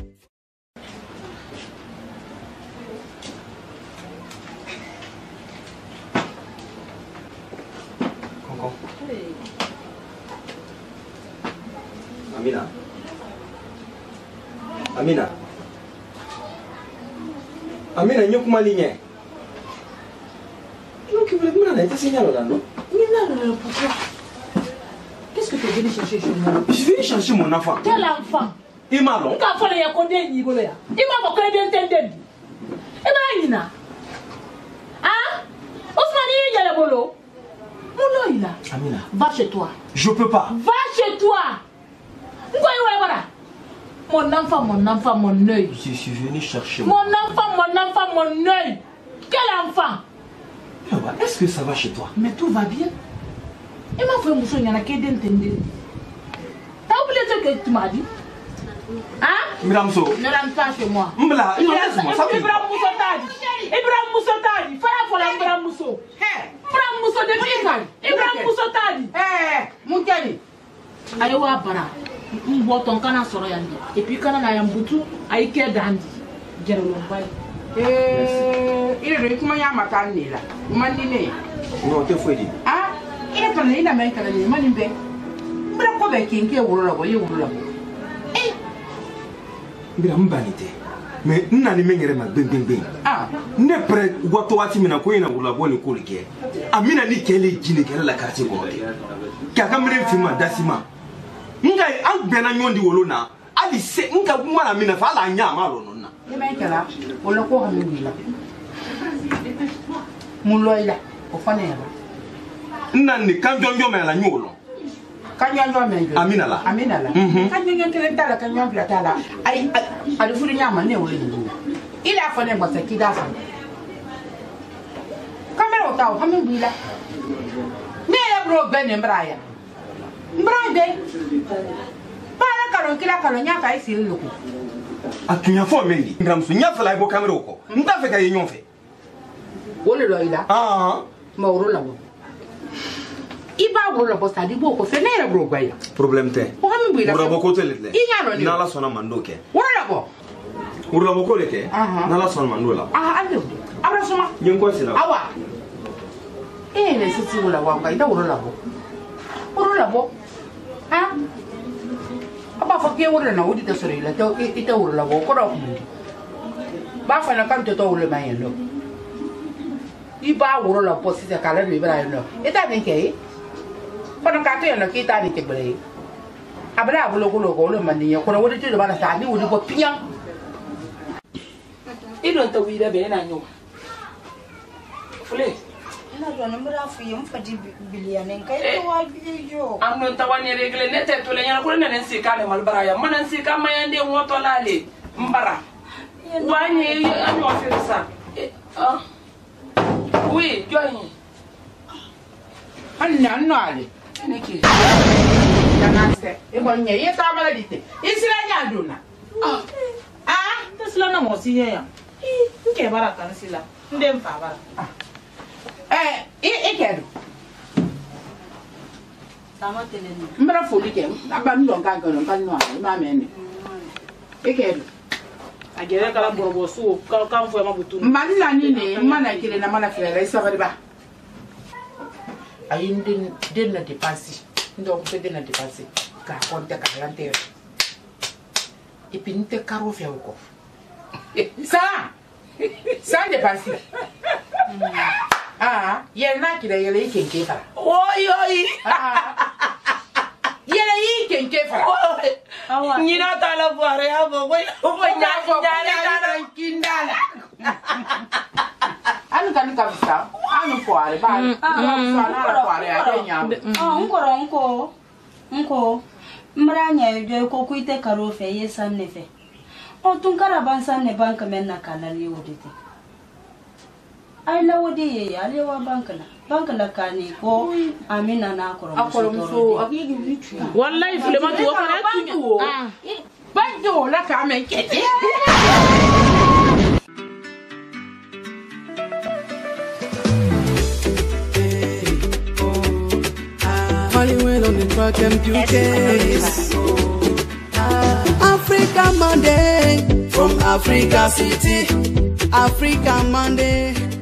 Speaker 3: Coco.
Speaker 4: Hey.
Speaker 3: Amina. Amina. Amina, n'y a pas de ligne. Tu veux me donner tes signaux là, non?
Speaker 7: Mais pourquoi? Qu'est-ce que tu es venu chercher chez moi?
Speaker 3: Je suis venu chercher mon enfant.
Speaker 7: Quel enfant?
Speaker 3: Et Marlon?
Speaker 7: Quand il y a combien de niveaux là? Il m'a pas créé d'entendre. Et ben, Ina. Hein? Ousmane, il y a le boulot. Mon là.
Speaker 3: Amina.
Speaker 7: Va chez toi.
Speaker 3: Je peux pas.
Speaker 7: Va chez toi. Mon enfant, mon œil.
Speaker 3: Je suis venu chercher
Speaker 7: mon enfant, mon œil. Quel enfant?
Speaker 3: Est-ce que ça va chez toi?
Speaker 7: Mais tout va bien. Et ma frère Mousso, il y en a qui d'entendre. T'as oublié ce que tu m'as dit? Hein?
Speaker 3: Madame So.
Speaker 7: Ne rentre pas chez moi.
Speaker 3: Mbla, laisse-moi, ça va.
Speaker 7: Ibrahim Mousso Tadi. Ibrahim Mousso. Ibrahim Mousso de Ibrahim. Ibrahim Mousso Tadi.
Speaker 2: Moukali.
Speaker 7: Allez, wa bara. Mboton kana soro yandi. Et puis kana na yambutu, aike dandi. Gerolo mbai.
Speaker 2: Il est comment y'a ma canne là. Mandine.
Speaker 3: Non, t'es fouillé.
Speaker 2: Ah, il est pas né, il a même canne, manimbe. Bravo, avec qui est ou la voyez ou la.
Speaker 3: Mbira mbanite. Mais nani mengere ma bing.
Speaker 2: Ah,
Speaker 3: ne prêt wato wati mina ko ina wula boni ko like. Amina ni kele jini kele la quartier ko. Kaka mire fima dasima. Nga an bena nyondi wolo na. Ali se nka mwana mina fa la nya ma lo nonna.
Speaker 2: e mai kala wala ko ha mi la. Muloila o fanera.
Speaker 3: Nani kanjonjo me la nyolo.
Speaker 2: Kanjonjo me njo.
Speaker 3: Amina la.
Speaker 2: Kanjonjo tele tala kanjonjo la tala. Ai ali furi nyama ne wole njo. Ila fane ngwa sekida fa. Kamera o taw ha mi bila. Ne ya bro ben mbraya. Mbrade. Para kalon kila kalon nya fa isi loko.
Speaker 3: Atunya fo mendi. Ngramsu nya fa la ibo kamera ko. Nta fe ka yenyon fe.
Speaker 2: Wole lo ila. Ma woro la wo. Iba woro la bosta di boko fe ne ya bro gwa ya.
Speaker 3: Problem te.
Speaker 2: O ha mi bila.
Speaker 3: Woro boko tele le.
Speaker 2: Inya no.
Speaker 3: Nala sona mandoke.
Speaker 2: Woro la bo.
Speaker 3: Woro boko le ke. Nala sona mandola.
Speaker 2: Alo. Abra soma.
Speaker 3: Nyenko sila.
Speaker 2: Awa. Ne sisi wala wa ga ida woro la bo. Woro la bo. Ha? Aba fa ke woro na wodi ta sore la to ita woro la bo ko do. Ba fa na kan to woro ma yendo. Iba woro la bo sisi kala ni bra yendo. Ita ni ke. Fa na ka to yendo ki ta ni ke bre. Abra bulo ko lo mani ya ko na wodi to ba na sa ni wodi ko pian. Idon ta wida be na nyo. Fule.
Speaker 4: Ina do na mura fu yum fadi biliyanen kai to wa bilijo.
Speaker 2: Amnon tawani regle nete to le nyana ko ne nsi ka le malbara ya manan si ka mayande woto lale mbara. Wani anyo ofisa. Oui, join. Anna nale. Neki. Danase. E bonye ye ta mala dite. Isila nya dona.
Speaker 7: Tesla na mo si ya. Nke baraka na sila. Ndem fa bara.
Speaker 2: Quero.
Speaker 4: Tama teleni.
Speaker 2: Mbara foli ke. Aba mi longa gano kan no ai ma mene. Quero.
Speaker 7: Agere kala borbo su kan fo ma butu.
Speaker 2: Manna ni ne mana kire na mana fere isa bari ba. Ayin din na depasi. Ndo ko din na depasi. Ka konta ka lante. Ipinte karo fe ko. Sa depasi. Yel na kira yele yi kenke fara.
Speaker 6: Oi.
Speaker 2: Yele yi kenke fara.
Speaker 6: Nyina ta la boire abo. Oi.
Speaker 2: Nyare ta kindala. kan bisa anu poare ba ana poare agenya
Speaker 4: nko mranya jo ko kuite karo fe yesan ne fe o tun kara ban san ne bank men na kala le wodite ai la wodi ye ale wa bank na kani ko amina na akoro
Speaker 2: so akigi vichu
Speaker 7: wallahi fulema to fara tunya
Speaker 2: bando la ka men kete
Speaker 1: Hollywood on the track and beauties. Africa Monday from Africa City. Africa Monday.